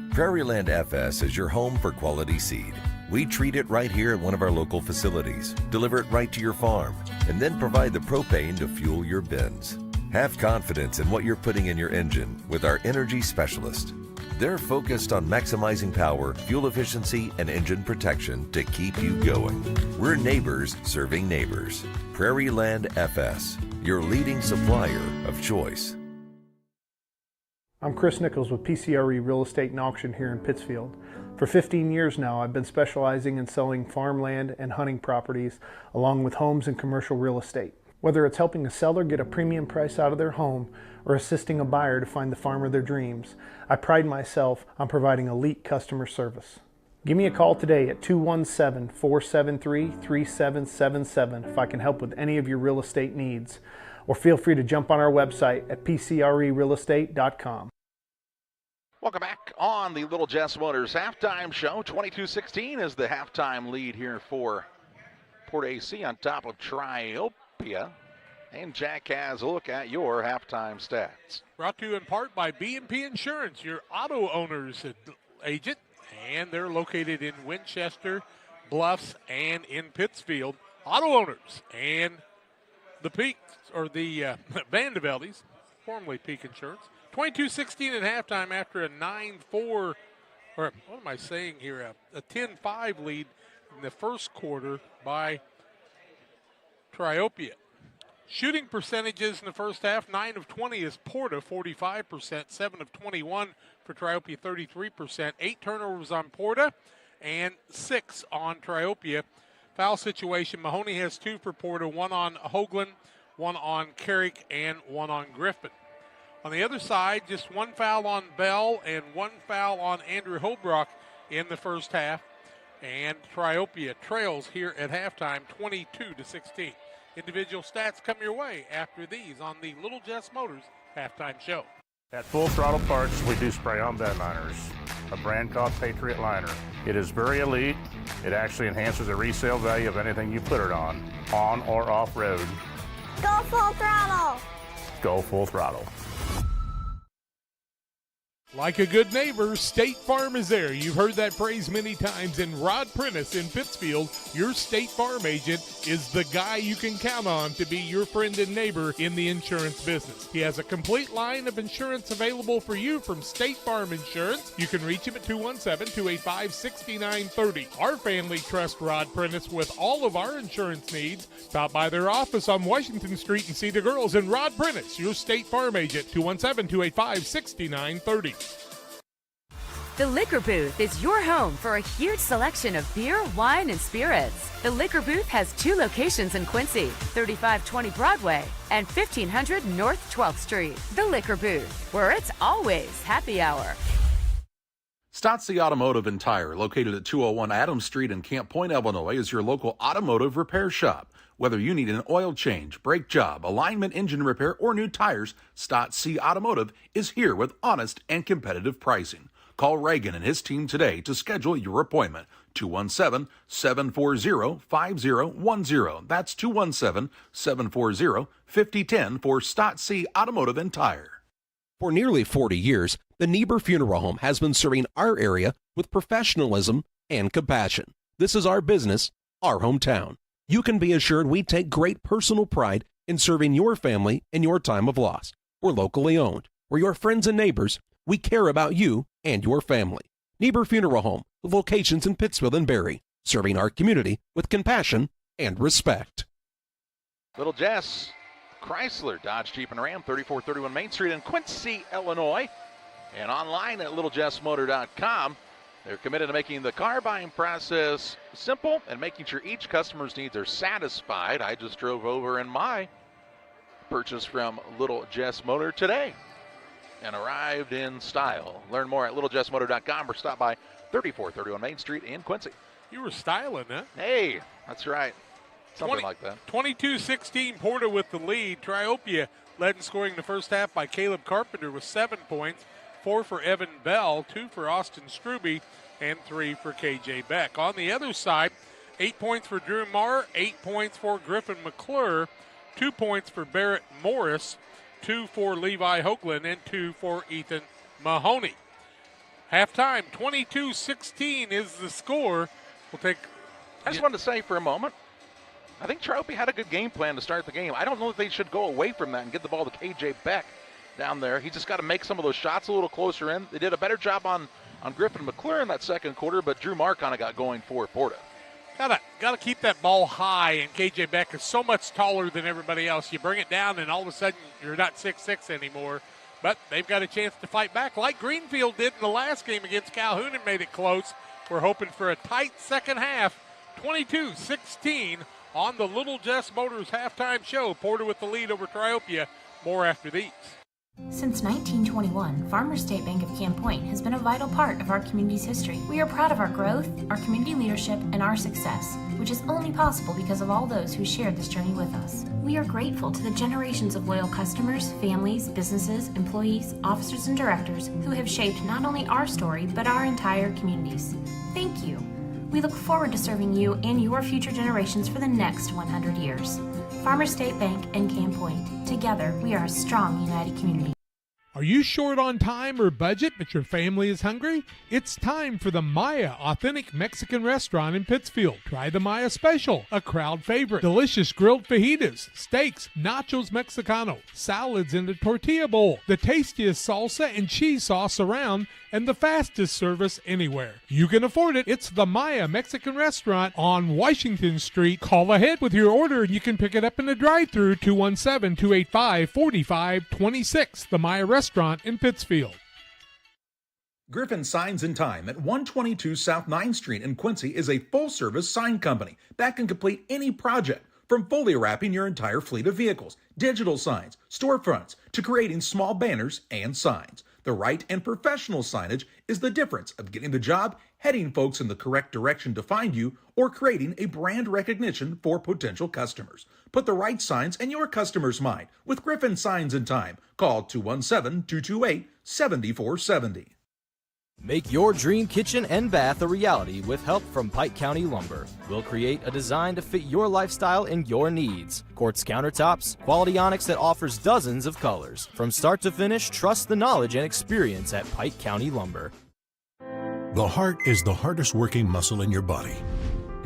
Prairieland FS is your home for quality seed. We treat it right here at one of our local facilities, deliver it right to your farm, and then provide the propane to fuel your bins. Have confidence in what you're putting in your engine with our energy specialist. They're focused on maximizing power, fuel efficiency, and engine protection to keep you going. We're neighbors serving neighbors. Prairieland FS, your leading supplier of choice. I'm Chris Nichols with PCRE Real Estate and Auction here in Pittsfield. For 15 years now, I've been specializing in selling farmland and hunting properties along with homes and commercial real estate. Whether it's helping a seller get a premium price out of their home or assisting a buyer to find the farm of their dreams, I pride myself on providing elite customer service. Give me a call today at 217-473-3777 if I can help with any of your real estate needs, or feel free to jump on our website at pcrerealestate.com. Welcome back on the Little Jess Motors halftime show. 22-16 is the halftime lead here for PORTA-AC on top of Triopia. And Jack has a look at your halftime stats. Brought to you in part by B&P Insurance, your auto owner's agent. And they're located in Winchester, Bluffs, and in Pittsfield. Auto owners and the Peaks, or the Vandeveldes, formerly Peak Insurance. 22-16 at halftime after a 9-4, or what am I saying here, a 10-5 lead in the first quarter by Triopia. Shooting percentages in the first half, 9 of 20 is Porta, 45%, 7 of 21 for Triopia, 33%, 8 turnovers on Porta, and 6 on Triopia. Foul situation, Mahoney has 2 for Porta, 1 on Hoagland, 1 on Carrick, and 1 on Griffin. On the other side, just 1 foul on Bell and 1 foul on Andrew Holbrook in the first half. And Triopia trails here at halftime, 22-16. Individual stats come your way after these on the Little Jess Motors halftime show. At Full Throttle Parts, we do spray-on bed liners, a brand called Patriot Liner. It is very elite. It actually enhances the resale value of anything you put it on or off-road. Go Full Throttle! Go Full Throttle. Like a good neighbor, State Farm is there. You've heard that phrase many times. And Rod Prentice in Pittsfield, your State Farm agent, is the guy you can count on to be your friend and neighbor in the insurance business. He has a complete line of insurance available for you from State Farm Insurance. You can reach him at 217-285-6930. Our family trusts Rod Prentice with all of our insurance needs. Stop by their office on Washington Street and see the girls. And Rod Prentice, your State Farm agent, 217-285-6930. The Liquor Booth is your home for a huge selection of beer, wine, and spirits. The Liquor Booth has 2 locations in Quincy, 3520 Broadway and 1500 North 12th Street. The Liquor Booth, where it's always happy hour. Stotzi Automotive and Tire, located at 201 Adams Street in Camp Point, Illinois, is your local automotive repair shop. Whether you need an oil change, brake job, alignment, engine repair, or new tires, Stott C Automotive is here with honest and competitive pricing. Call Reagan and his team today to schedule your appointment. 217-740-5010. That's 217-740-5010 for Stott C Automotive and Tire. For nearly 40 years, the Niebuhr Funeral Home has been serving our area with professionalism and compassion. This is our business, our hometown. You can be assured we take great personal pride in serving your family in your time of loss. We're locally owned. We're your friends and neighbors. We care about you and your family. Niebuhr Funeral Home, with locations in Pittsfield and Barry, serving our community with compassion and respect. Little Jess, Chrysler, Dodge, Jeep, and Ram, 3431 Main Street in Quincy, Illinois. And online at littlejessmotor.com. They're committed to making the car buying process simple and making sure each customer's needs are satisfied. I just drove over in my purchase from Little Jess Motor today and arrived in style. Learn more at littlejessmotor.com or stop by 3431 Main Street in Quincy. You were styling, huh? Hey, that's right. Something like that. 22-16, Porta with the lead. Triopia led in scoring the first half by Caleb Carpenter with 7 points. 4 for Evan Bell, 2 for Austin Struby, and 3 for KJ Beck. On the other side, 8 points for Drew Marr, 8 points for Griffin McClure, 2 points for Barrett Morris, 2 for Levi Hoagland, and 2 for Ethan Mahoney. Halftime, 22-16 is the score. I just wanted to say for a moment, I think Triopia had a good game plan to start the game. I don't know if they should go away from that and get the ball to KJ Beck down there. He just got to make some of those shots a little closer in. They did a better job on Griffin McClure in that second quarter, but Drew Marr kind of got going for Porta. Got to keep that ball high, and KJ Beck is so much taller than everybody else. You bring it down, and all of a sudden you're not 6'6" anymore. But they've got a chance to fight back like Greenfield did in the last game against Calhoun and made it close. We're hoping for a tight second half. 22-16 on the Little Jess Motors halftime show. Porta with the lead over Triopia. More after these. Since 1921, Farmers State Bank of Camp Point has been a vital part of our community's history. We are proud of our growth, our community leadership, and our success, which is only possible because of all those who shared this journey with us. We are grateful to the generations of loyal customers, families, businesses, employees, officers, and directors who have shaped not only our story, but our entire communities. Thank you. We look forward to serving you and your future generations for the next 100 years. Farmers State Bank and Camp Point. Together, we are a strong, united community. Are you short on time or budget, but your family is hungry? It's time for the Maya Authentic Mexican Restaurant in Pittsfield. Try the Maya Special, a crowd favorite. Delicious grilled fajitas, steaks, nachos Mexicano, salads in a tortilla bowl, the tastiest salsa and cheese sauce around, and the fastest service anywhere. You can afford it. It's the Maya Mexican Restaurant on Washington Street. Call ahead with your order and you can pick it up in the drive-thru, 217-285-4526. The Maya Restaurant in Pittsfield. Griffin Signs and Time at 122 South 9th Street in Quincy is a full-service sign company that can complete any project, from fully wrapping your entire fleet of vehicles, digital signs, storefronts, to creating small banners and signs. The right and professional signage is the difference of getting the job, heading folks in the correct direction to find you, or creating a brand recognition for potential customers. Put the right signs in your customer's mind with Griffin Signs and Time. Call 217-228-7470. Make your dream kitchen and bath a reality with help from Pike County Lumber. We'll create a design to fit your lifestyle and your needs. Quartz countertops, quality onyx that offers dozens of colors. From start to finish, trust the knowledge and experience at Pike County Lumber. The heart is the hardest working muscle in your body.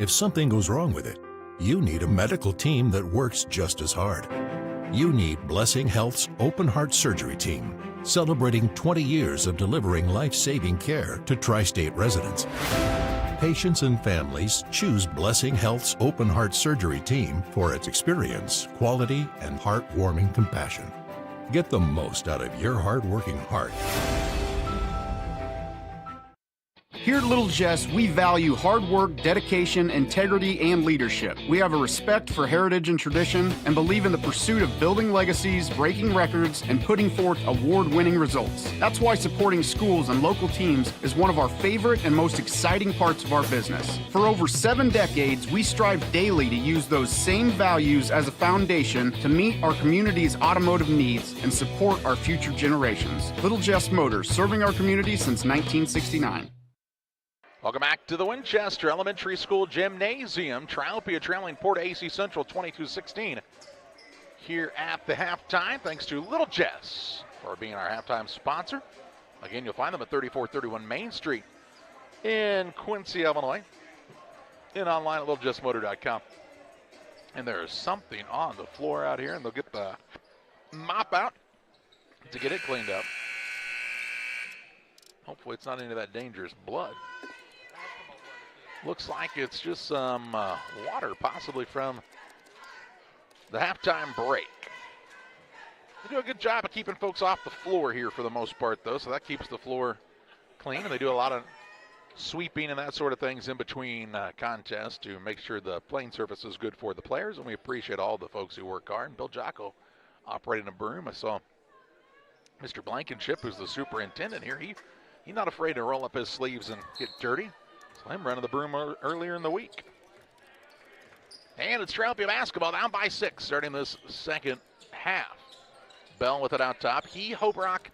If something goes wrong with it, you need a medical team that works just as hard. You need Blessing Health's Open Heart Surgery Team, celebrating 20 years of delivering life-saving care to tri-state residents. Patients and families choose Blessing Health's Open Heart Surgery Team for its experience, quality, and heartwarming compassion. Get the most out of your hard-working heart. Here at Little Jess, we value hard work, dedication, integrity, and leadership. We have a respect for heritage and tradition and believe in the pursuit of building legacies, breaking records, and putting forth award-winning results. That's why supporting schools and local teams is one of our favorite and most exciting parts of our business. For over 7 decades, we strive daily to use those same values as a foundation to meet our community's automotive needs and support our future generations. Little Jess Motors, serving our community since 1969. Welcome back to the Winchester Elementary School Gymnasium. Triopia trailing Porta-A Central 22-16 here at the halftime, thanks to Little Jess for being our halftime sponsor. Again, you'll find them at 3431 Main Street in Quincy, Illinois, and online at littlejessmotor.com. And there's something on the floor out here, and they'll get the mop out to get it cleaned up. Hopefully it's not any of that dangerous blood. Looks like it's just some water, possibly from the halftime break. They do a good job of keeping folks off the floor here for the most part, though, so that keeps the floor clean. And they do a lot of sweeping and that sort of things in between contests to make sure the playing surface is good for the players, and we appreciate all the folks who work hard. And Bill Jocko operating a broom. I saw Mr. Blankenship, who's the superintendent here. He's not afraid to roll up his sleeves and get dirty. So him running the broom earlier in the week. And it's Triopia basketball down by 6 starting this second half. Bell with it out top. Hobrock,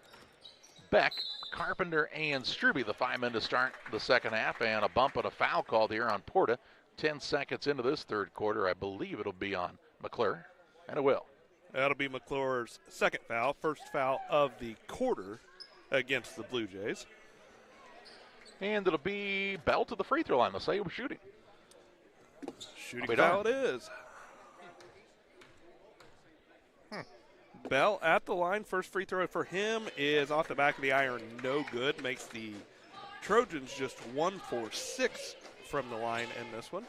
Beck, Carpenter, and Struby, the 5 men to start the second half. And a bump and a foul called here on Porta. 10 seconds into this third quarter. I believe it'll be on McClure, and it will. That'll be McClure's second foul, first foul of the quarter against the Blue Jays. And it'll be Bell to the free throw line. They'll say he was shooting. Shooting foul it is. Bell at the line. First free throw for him is off the back of the iron. No good. Makes the Trojans just 1 for 6 from the line in this one.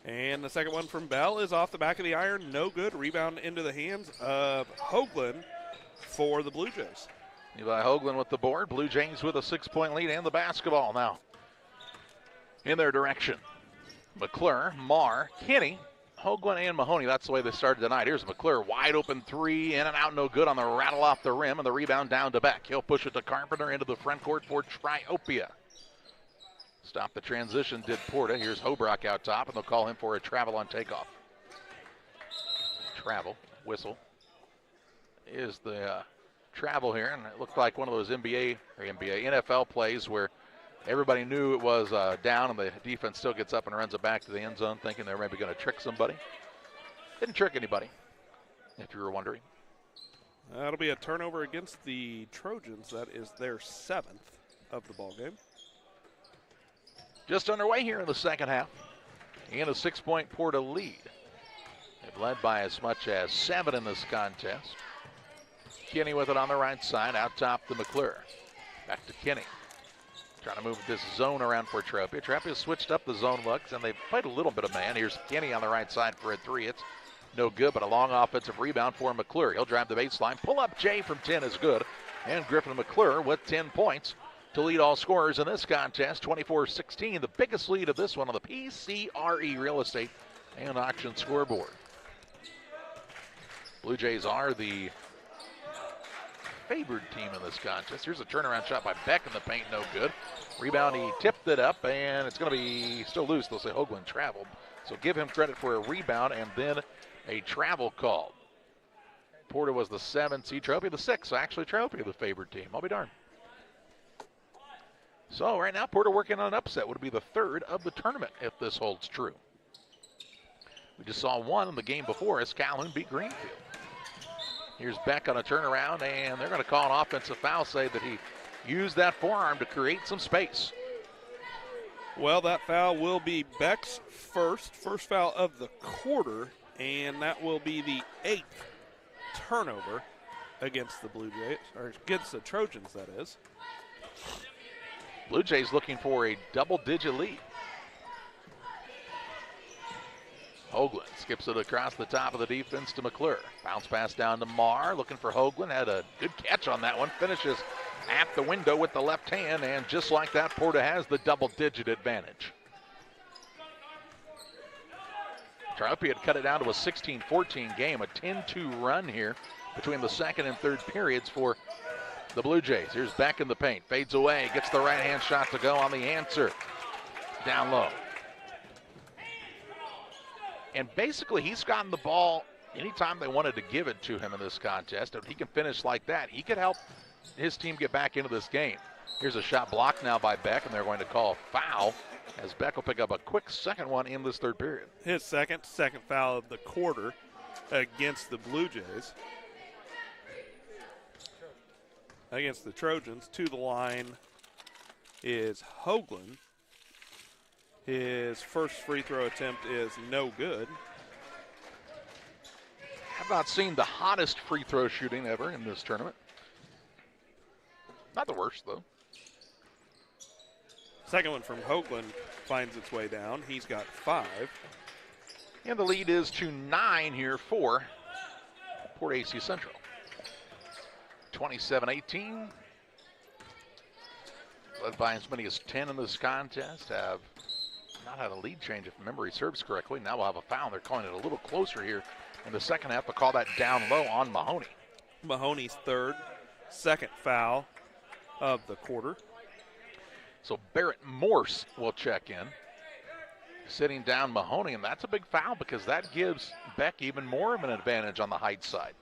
And the second one from Bell is off the back of the iron. No good. Rebound into the hands of Hoagland for the Blue Jays. Eli Hoagland with the board. Blue Jays with a 6-point lead and the basketball now in their direction. McClure, Marr, Kinney, Hoagland, and Mahoney. That's the way they started tonight. Here's McClure, wide open three, in and out, no good on the rattle off the rim, and the rebound down to Beck. He'll push it to Carpenter into the front court for Triopia. Stop the transition, did Porta. Here's Hobrock out top, and they'll call him for a travel on takeoff. Travel, whistle, is the travel here, and it looked like one of those NFL plays where everybody knew it was down, and the defense still gets up and runs it back to the end zone, thinking they're maybe going to trick somebody. Didn't trick anybody, if you were wondering. That'll be a turnover against the Trojans. That is their 7th of the ball game. Just underway here in the second half, and a 6-point Porta lead. They've led by as much as 7 in this contest. Kinney with it on the right side, out top to McClure. Back to Kinney. Trying to move this zone around for Triopia. Triopia switched up the zone looks, and they've played a little bit of man. Here's Kinney on the right side for a 3. It's no good, but a long offensive rebound for McClure. He'll drive the baseline. Pull up Jay from 10 is good. And Griffin McClure with 10 points to lead all scorers in this contest, 24-16. The biggest lead of this one on the PCRE Real Estate and Auction scoreboard. Blue Jays are the favored team in this contest. Here's a turnaround shot by Beck in the paint, no good. Rebound, he tipped it up, and it's going to be still loose. They'll say Hoagland traveled. So give him credit for a rebound and then a travel call. Porta was the 7 seed, Triopia the 6. So actually Triopia the favored team. I'll be darned. So right now Porta working on an upset. Would be the 3rd of the tournament if this holds true. We just saw one in the game before as Calhoun beat Greenfield. Here's Beck on a turnaround, and they're going to call an offensive foul, say that he used that forearm to create some space. Well, that foul will be Beck's first foul of the quarter, and that will be the 8th turnover against the Blue Jays, or against the Trojans, that is. Blue Jays looking for a double-digit lead. Hoagland skips it across the top of the defense to McClure. Bounce pass down to Marr, looking for Hoagland. Had a good catch on that one. Finishes at the window with the left hand, and just like that, Porta has the double-digit advantage. Triopia had cut it down to a 16-14 game, a 10-2 run here between the second and third periods for the Blue Jays. Here's Beck in the paint, fades away, gets the right-hand shot to go on the answer. Down low. And basically, he's gotten the ball anytime they wanted to give it to him in this contest. If he can finish like that, he could help his team get back into this game. Here's a shot blocked now by Beck, and they're going to call a foul as Beck will pick up a quick second one in this third period. His second foul of the quarter against the Blue Jays. Against the Trojans, to the line is Hoagland. His first free throw attempt is no good. Have not seen the hottest free throw shooting ever in this tournament. Not the worst, though. Second one from Hoagland finds its way down. He's got 5. And the lead is to 9 here for Port-A-C Central. 27-18. Led by as many as 10 in this contest. Have not had a lead change if memory serves correctly. Now we'll have a foul. They're calling it a little closer here in the second half, but call that down low on Mahoney. Mahoney's second foul of the quarter. So Barrett Morse will check in, sitting down Mahoney, and that's a big foul because that gives Beck even more of an advantage on the height side.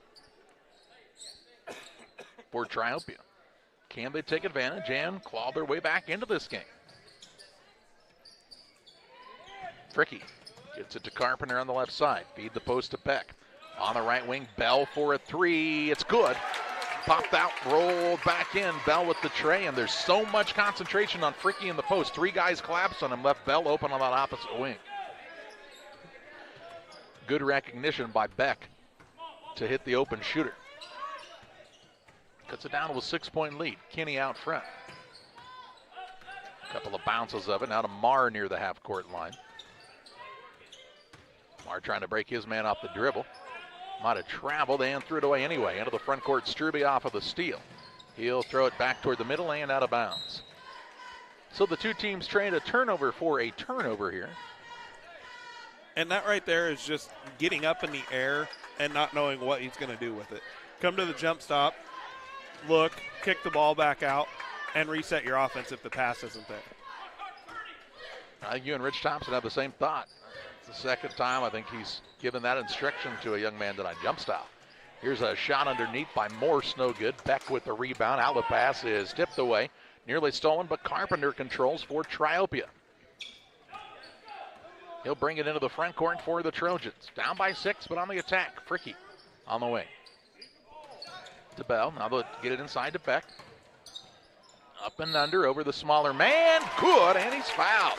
For Triopia, can they take advantage and claw their way back into this game? Fricky gets it to Carpenter on the left side. Feed the post to Beck. On the right wing, Bell for a 3. It's good. Popped out, rolled back in. Bell with the tray, and there's so much concentration on Fricky in the post. 3 guys collapsed on him, left Bell open on that opposite wing. Good recognition by Beck to hit the open shooter. Cuts it down to a 6-point lead. Kinney out front. A couple of bounces of it. Now to Marr near the half-court line. Marr trying to break his man off the dribble. Might have traveled and threw it away anyway. Into the front court, Struby off of the steal. He'll throw it back toward the middle and out of bounds. So the two teams trade a turnover for a turnover here. And that right there is just getting up in the air and not knowing what he's going to do with it. Come to the jump stop, look, kick the ball back out, and reset your offense if the pass isn't there. I think you and Rich Thompson have the same thought. It's the second time I think he's given that instruction to a young man tonight. Jump stop. Here's a shot underneath by Morse, no good. Beck with the rebound. Outlet pass is tipped away. Nearly stolen, but Carpenter controls for Triopia. He'll bring it into the front court for the Trojans. Down by 6, but on the attack. Fricky on the way. To Bell. Now they'll get it inside to Beck. Up and under over the smaller man. Good, and he's fouled.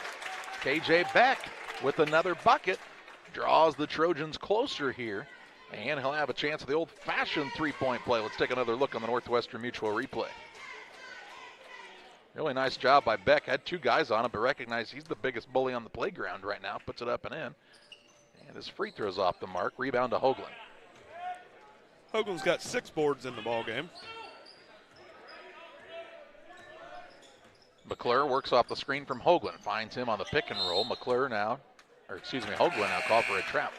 KJ Beck with another bucket draws the Trojans closer here, and he'll have a chance at the old-fashioned three-point play. Let's take another look on the Northwestern Mutual replay. Really nice job by Beck. Had 2 guys on him, but recognized he's the biggest bully on the playground right now. Puts it up and in. And his free throw's off the mark. Rebound to Hoagland. Hoagland's got 6 boards in the ballgame. McClure works off the screen from Hoagland. Finds him on the pick and roll. Hoagland now called for a trap.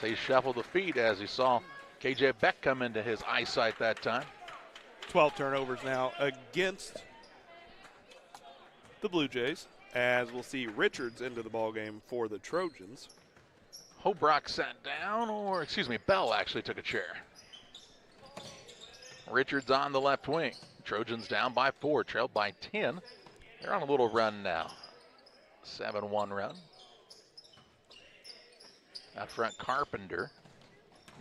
So he shuffled the feet as he saw KJ Beck come into his eyesight that time. 12 turnovers now against the Blue Jays, as we'll see Richards into the ballgame for the Trojans. Hobrock sat down, Bell actually took a chair. Richards on the left wing. Trojans down by 4, trailed by 10. They're on a little run now. 7-1 run. Out front, Carpenter.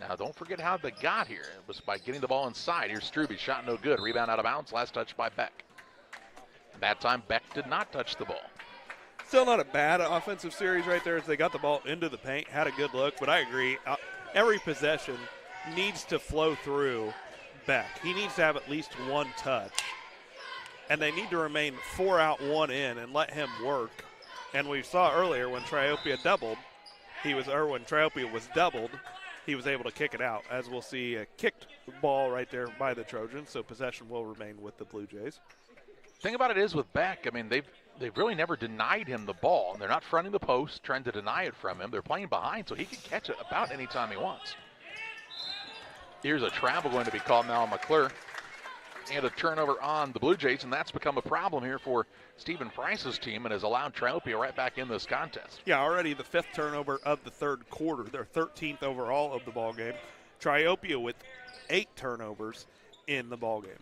Now, don't forget how they got here. It was by getting the ball inside. Here's Struby, shot no good. Rebound out of bounds, last touch by Beck. That time, Beck did not touch the ball. Still not a bad offensive series right there as they got the ball into the paint, had a good look, but I agree. Every possession needs to flow through Beck. He needs to have at least 1 touch. And they need to remain 4 out, 1 in and let him work. And we saw earlier when Triopia was doubled, he was able to kick it out. As we'll see, a kicked ball right there by the Trojans, so possession will remain with the Blue Jays. Thing about it is with Beck, I mean, they've really never denied him the ball. They're not fronting the post, trying to deny it from him. They're playing behind, so he can catch it about any time he wants. Here's a travel going to be called now on McClure. And a turnover on the Blue Jays, and that's become a problem here for Stephen Price's team and has allowed Triopia right back in this contest. Yeah, already the 5th turnover of the 3rd quarter. Their 13th overall of the ball game. Triopia with 8 turnovers in the ball game.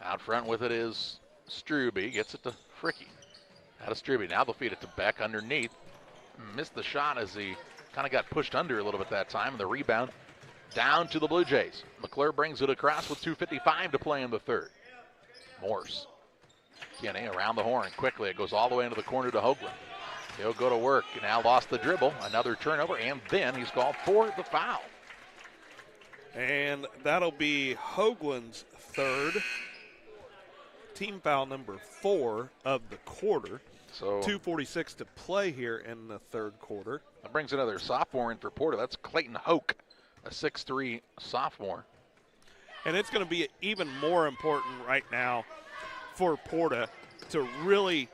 Out front with it is Struby. Gets it to Fricky. Out of Struby. Now they'll feed it to Beck underneath. Missed the shot as he kind of got pushed under a little bit that time. And the rebound down to the Blue Jays. McClure brings it across with 2:55 to play in the 3rd. Morse. Kinney around the horn quickly. It goes all the way into the corner to Hoagland. He'll go to work. Now lost the dribble. Another turnover. And then he's called for the foul. And that'll be Hoagland's 3rd. Team foul number 4 of the quarter. So 2:46 to play here in the 3rd quarter. That brings another sophomore in for Porta. That's Clayton Hoke, a 6'3" sophomore. And it's going to be even more important right now for Porta to really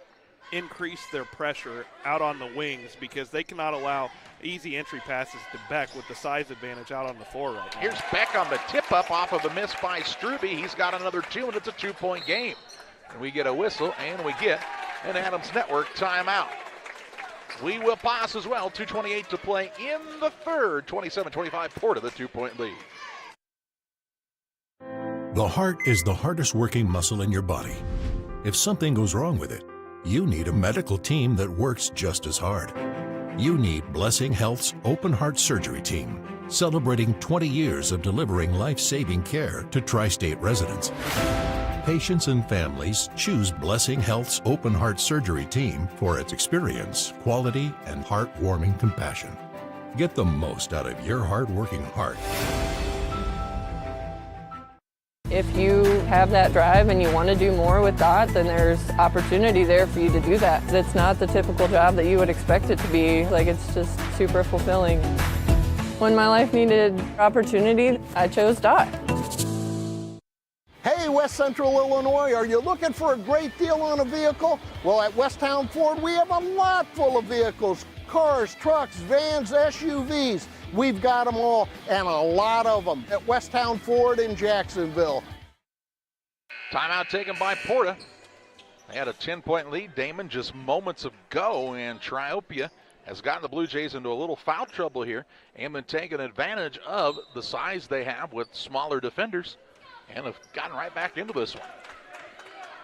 increase their pressure out on the wings because they cannot allow easy entry passes to Beck with the size advantage out on the floor right now. Here's Beck on the tip-up off of the miss by Struby. He's got another 2, and it's a 2-point game. And we get a whistle, and we get an Adams Network timeout. We will pause as well. 2:28 to play in the 3rd. 27-25, Porta, the 2-point lead. The heart is the hardest working muscle in your body. If something goes wrong with it, you need a medical team that works just as hard. You need Blessing Health's Open Heart Surgery Team, celebrating 20 years of delivering life-saving care to tri-state residents. Patients and families choose Blessing Health's Open Heart Surgery Team for its experience, quality, and heartwarming compassion. Get the most out of your hard-working heart. If you have that drive and you want to do more with DOT, then there's opportunity there for you to do that. It's not the typical job that you would expect it to be. Like, it's just super fulfilling. When my life needed opportunity, I chose DOT. Hey, West Central Illinois, are you looking for a great deal on a vehicle? Well, at Westtown Ford, we have a lot full of vehicles. Cars, trucks, vans, SUVs. We've got them all, and a lot of them at Westtown Ford in Jacksonville. Timeout taken by Porta. They had a 10-point lead, Damon, just moments ago, and Triopia has gotten the Blue Jays into a little foul trouble here and been taking advantage of the size they have with smaller defenders and have gotten right back into this one.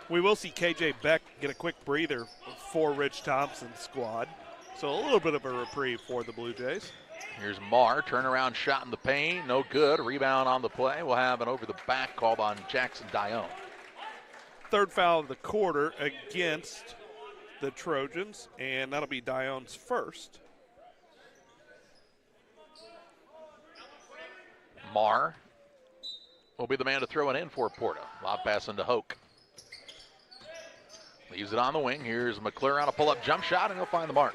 We will see KJ Beck get a quick breather for Rich Thompson's squad. So a little bit of a reprieve for the Blue Jays. Here's Marr, turnaround shot in the paint, no good. Rebound on the play. We'll have an over the back called on Jackson Dione. 3rd foul of the quarter against the Trojans, and that'll be Dione's 1st. Marr will be the man to throw it in for Porta. Lob pass into Hoke. Leaves it on the wing. Here's McClure on a pull-up jump shot, and he'll find the mark.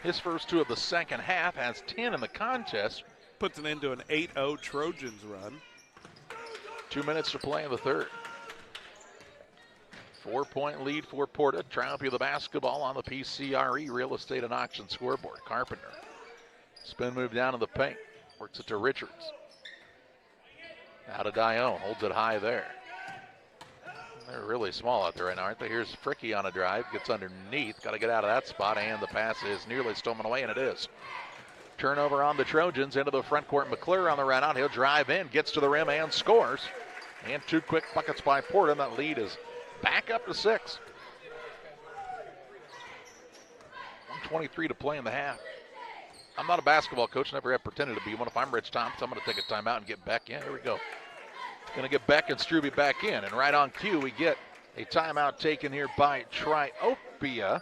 His first 2 of the second half, has 10 in the contest. Puts an end to an 8-0 Trojans run. 2 minutes to play in the 3rd. 4-point lead for Porta. Triopia the basketball on the PCRE Real Estate and Auction scoreboard. Carpenter. Spin move down in the paint. Works it to Richards. Out of Dione. Holds it high there. They're really small out there right now, aren't they? Here's Fricky on a drive. Gets underneath. Got to get out of that spot, and the pass is nearly stolen away, and it is. Turnover on the Trojans into the front court. McClure on the run out. He'll drive in, gets to the rim, and scores. And 2 quick buckets by Porta, and that lead is back up to 6. 1:23 to play in the half. I'm not a basketball coach, never have pretended to be one. If I'm Rich Thompson, I'm going to take a timeout and get back in. Here we go. Going to get Beck and Struby back in. And right on cue, we get a timeout taken here by Triopia.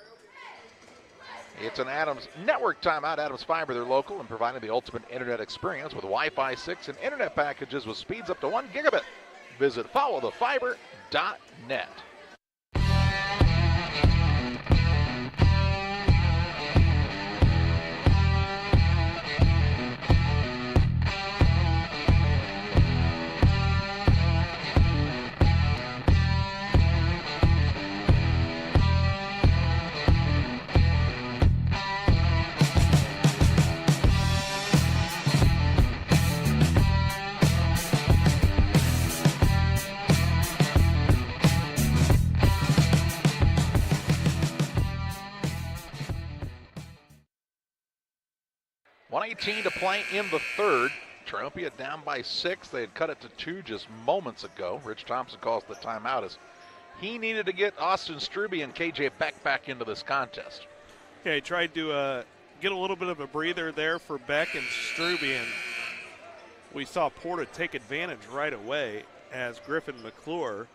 It's an Adams Network timeout. Adams Fiber, they're local and providing the ultimate internet experience with Wi-Fi 6 and internet packages with speeds up to 1 gigabit. Visit followthefiber.net. 1:18 to play in the third. Triopia down by 6. They had cut it to 2 just moments ago. Rich Thompson calls the timeout as he needed to get Austin Struby and KJ Beck back into this contest. Okay, tried to get a little bit of a breather there for Beck and Struby, and we saw Porta take advantage right away as Griffin McClure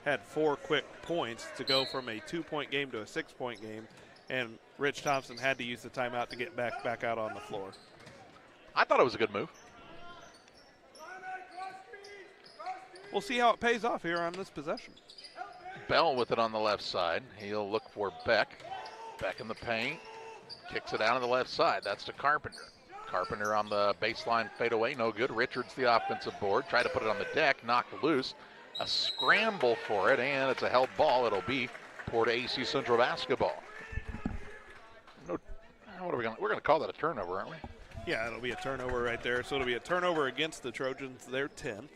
had 4 quick points to go from a 2-point game to a 6-point game, and Rich Thompson had to use the timeout to get back out on the floor. I thought it was a good move. We'll see how it pays off here on this possession. Bell with it on the left side. He'll look for Beck. Beck in the paint. Kicks it out on the left side. That's to Carpenter. Carpenter on the baseline fadeaway. No good. Richards the offensive board. Try to put it on the deck. Knocked loose. A scramble for it, and it's a held ball. It'll be Porta-A Central basketball. No, what are we going? We're going to call that a turnover, aren't we? Yeah, it'll be a turnover right there. So it'll be a turnover against the Trojans. They're 10th.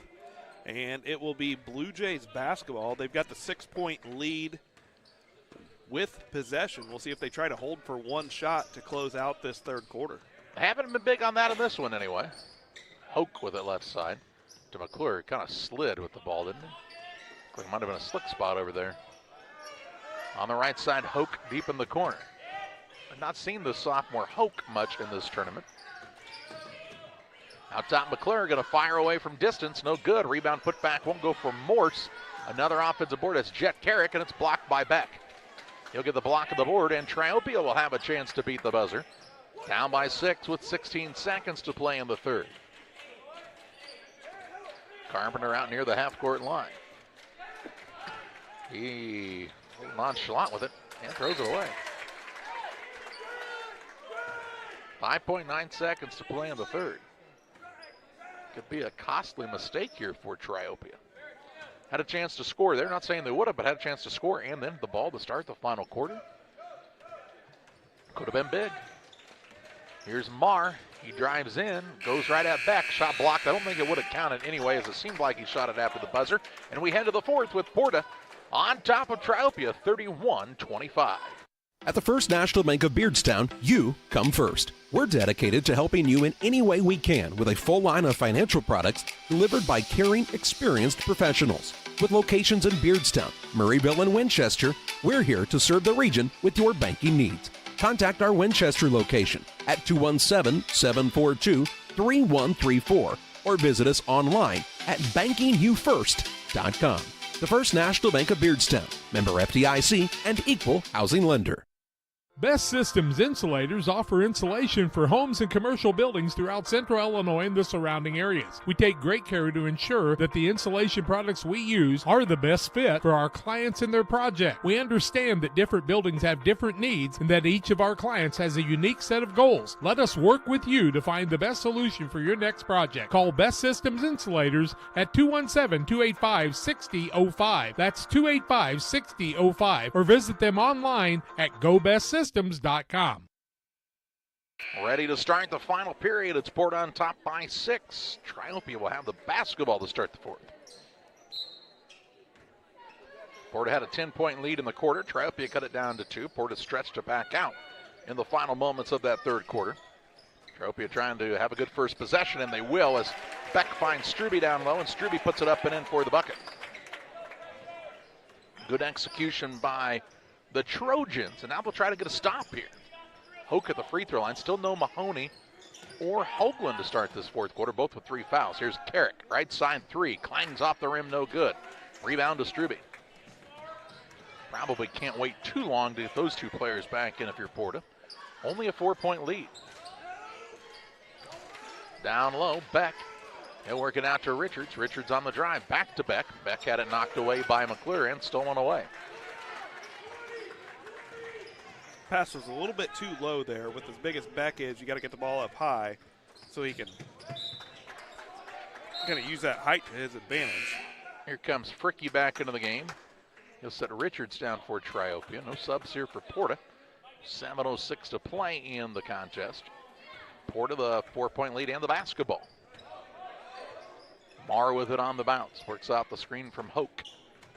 And it will be Blue Jays basketball. They've got the 6-point lead with possession. We'll see if they try to hold for one shot to close out this third quarter. Haven't been big on that in this one anyway. Hoke with it left side to McClure. Kind of slid with the ball, didn't he? Like it might have been a slick spot over there. On the right side, Hoke deep in the corner. I've not seen the sophomore Hoke much in this tournament. Out top, McClure going to fire away from distance. No good. Rebound put back. Won't go for Morse. Another offensive board. It's Jet Carrick, and it's blocked by Beck. He'll get the block of the board, and Triopia will have a chance to beat the buzzer. Down by 6 with 16 seconds to play in the third. Carpenter out near the half-court line. He a little nonchalant with it and throws it away. 5.9 seconds to play in the third. Could be a costly mistake here for Triopia. Had a chance to score there. Not saying they would have, but had a chance to score, and then the ball to start the final quarter. Could have been big. Here's Marr. He drives in, goes right at Beck. Shot blocked. I don't think it would have counted anyway, as it seemed like he shot it after the buzzer. And we head to the fourth with Porta on top of Triopia, 31-25. At the First National Bank of Beardstown, you come first. We're dedicated to helping you in any way we can with a full line of financial products delivered by caring, experienced professionals. With locations in Beardstown, Murrayville, and Winchester, we're here to serve the region with your banking needs. Contact our Winchester location at 217-742-3134 or visit us online at bankingyoufirst.com. The First National Bank of Beardstown, member FDIC, and equal housing lender. Best Systems Insulators offer insulation for homes and commercial buildings throughout central Illinois and the surrounding areas. We take great care to ensure that the insulation products we use are the best fit for our clients and their project. We understand that different buildings have different needs and that each of our clients has a unique set of goals. Let us work with you to find the best solution for your next project. Call Best Systems Insulators at 217-285-6005. That's 285-6005, or visit them online at GoBestSystems.com. Ready to start the final period. It's Porta on top by 6. Triopia will have the basketball to start the fourth. Porta had a 10-point lead in the quarter. Triopia cut it down to 2. Porta stretched it back out in the final moments of that third quarter. Triopia trying to have a good first possession, and they will as Beck finds Struby down low, and Struby puts it up and in for the bucket. Good execution by the Trojans, and now they'll try to get a stop here. Hoke at the free throw line. Still no Mahoney or Hoagland to start this fourth quarter, both with 3 fouls. Here's Carrick, right side 3. Clangs off the rim, no good. Rebound to Struby. Probably can't wait too long to get those 2 players back in if you're Porta. Only a 4-point lead. Down low, Beck. He'll work it out to Richards. Richards on the drive, back to Beck. Beck had it knocked away by McClure and stolen away. Pass was a little bit too low there. With as big as Beck is, you got to get the ball up high so he can kind of use that height to his advantage. Here comes Fricky back into the game. He'll set Richards down for Triopia. No subs here for Porta. 7:06 to play in the contest. Porta the 4-point lead and the basketball. Marr with it on the bounce. Works off the screen from Hoke.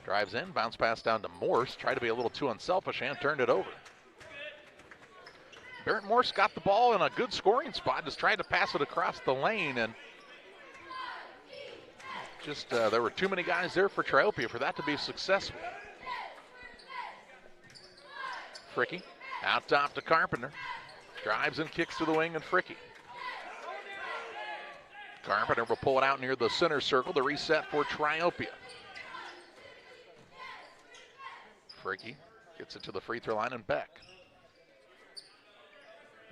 Drives in, bounce pass down to Morse. Tried to be a little too unselfish and turned it over. Barrett Morse got the ball in a good scoring spot, just tried to pass it across the lane, and just there were too many guys there for Triopia for that to be successful. Fricky out top to Carpenter. Drives and kicks to the wing, and Fricky. Carpenter will pull it out near the center circle to reset for Triopia. Fricky gets it to the free throw line, and Beck.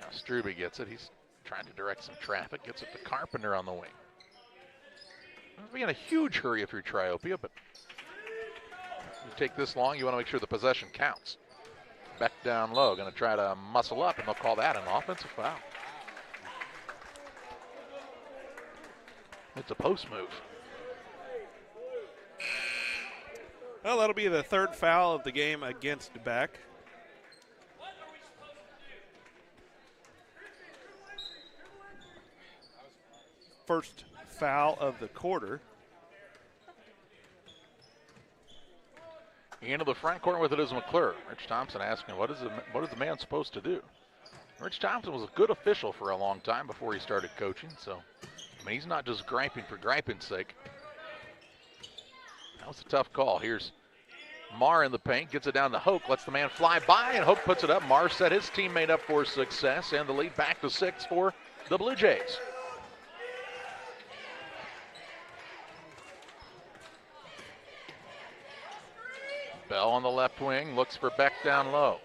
Now Struby gets it. He's trying to direct some traffic. Gets it to Carpenter on the wing. Not be in a huge hurry if you're Triopia, but you take this long, you want to make sure the possession counts. Beck down low, going to try to muscle up, and they'll call that an offensive foul. It's a post move. Well, that'll be the third foul of the game against Beck. First foul of the quarter. Into the front corner with it is McClure. Rich Thompson asking, what is the man supposed to do? Rich Thompson was a good official for a long time before he started coaching, so I mean, he's not just griping for griping's sake. That was a tough call. Here's Marr in the paint, gets it down to Hoke, lets the man fly by, and Hoke puts it up. Marr set his teammate up for success, and the lead back to 6 for the Blue Jays. Bell on the left wing, looks for Beck down low.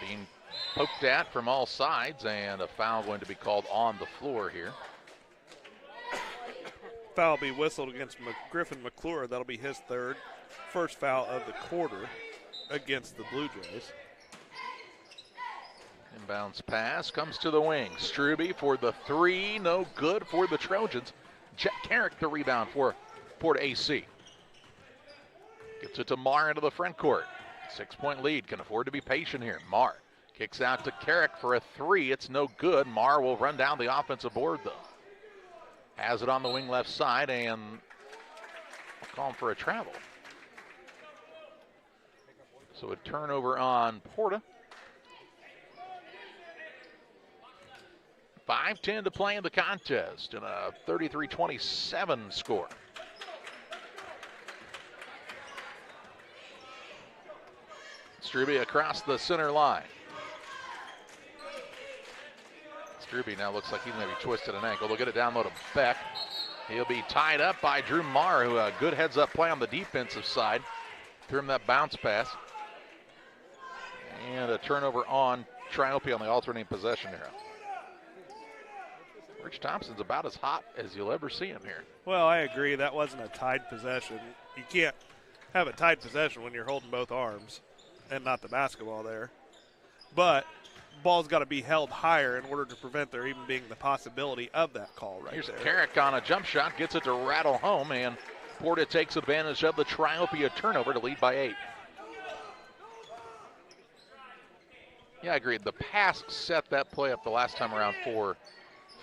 Being poked at from all sides, and a foul going to be called on the floor here. Foul will be whistled against Griffin McClure. That'll be his third. First foul of the quarter against the Blue Jays. Inbounds pass comes to the wing. Struby for the 3, no good for the Trojans. Jet Carrick the rebound for PORTA-A. Gets it to Marr into the front court. 6-point lead, can afford to be patient here. Marr kicks out to Carrick for a 3. It's no good. Marr will run down the offensive board though. Has it on the wing left side, and we'll call him for a travel. So a turnover on Porta. 5:10 to play in the contest, and a 33-27 score. Struby across the center line. Struby now looks like he's maybe twisted an ankle. They'll get it down low to Beck. He'll be tied up by Drew Marr, who a good heads-up play on the defensive side. Threw him that bounce pass. And a turnover on Triopia on the alternating possession arrow. Rich Thompson's about as hot as you'll ever see him here. Well, I agree. That wasn't a tied possession. You can't have a tied possession when you're holding both arms and not the basketball there. But ball's got to be held higher in order to prevent there even being the possibility of that call right Here's there. Carrick on a jump shot, gets it to rattle home, and Porta takes advantage of the Triopia turnover to lead by 8. Yeah, I agree. The pass set that play up the last time around for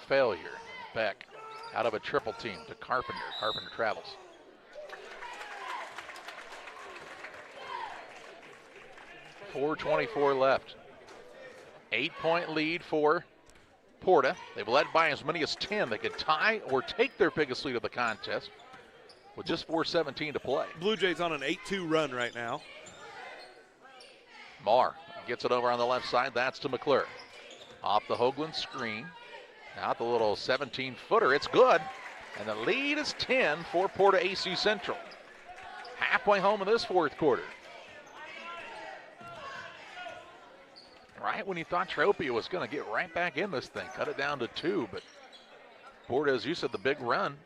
failure. Beck out of a triple team to Carpenter. Carpenter travels. .424 left. 8-point lead for Porta. They've led by as many as 10. They could tie or take their biggest lead of the contest with just 4:17 to play. Blue Jays on an 8-2 run right now. Marr gets it over on the left side. That's to McClure. Off the Hoagland screen. Now the little 17-footer. It's good. And the lead is 10 for PORTA-A Central. Halfway home in this fourth quarter. Right when you thought Triopia was going to get right back in this thing, cut it down to 2, but Porta, as you said, the big run.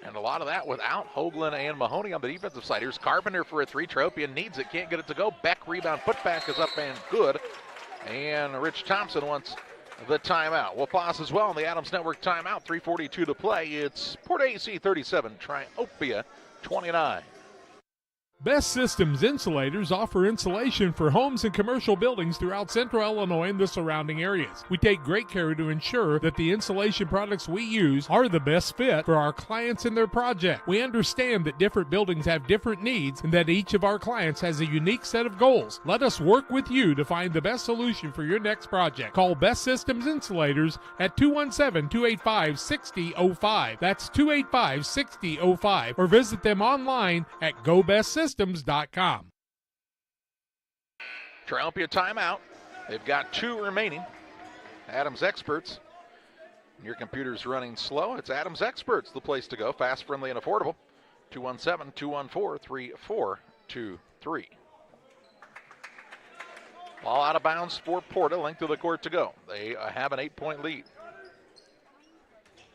And a lot of that without Hoagland and Mahoney on the defensive side. Here's Carpenter for a 3. Triopia needs it, can't get it to go. Beck rebound, putback is up and good. And Rich Thompson wants the timeout. We'll pause as well on the Adams Network timeout. 3:42 to play. It's PORTA-A 37, Triopia 29. Best Systems Insulators offer insulation for homes and commercial buildings throughout central Illinois and the surrounding areas. We take great care to ensure that the insulation products we use are the best fit for our clients and their project. We understand that different buildings have different needs and that each of our clients has a unique set of goals. Let us work with you to find the best solution for your next project. Call Best Systems Insulators at 217-285-6005. That's 285-6005. Or visit them online at GoBestSystems.com. Triopia timeout. They've got 2 remaining. Adams Experts. Your computer's running slow. It's Adams Experts, the place to go. Fast, friendly, and affordable. 217-214-3423. Ball out of bounds for Porta. Length of the court to go. They have an 8-point lead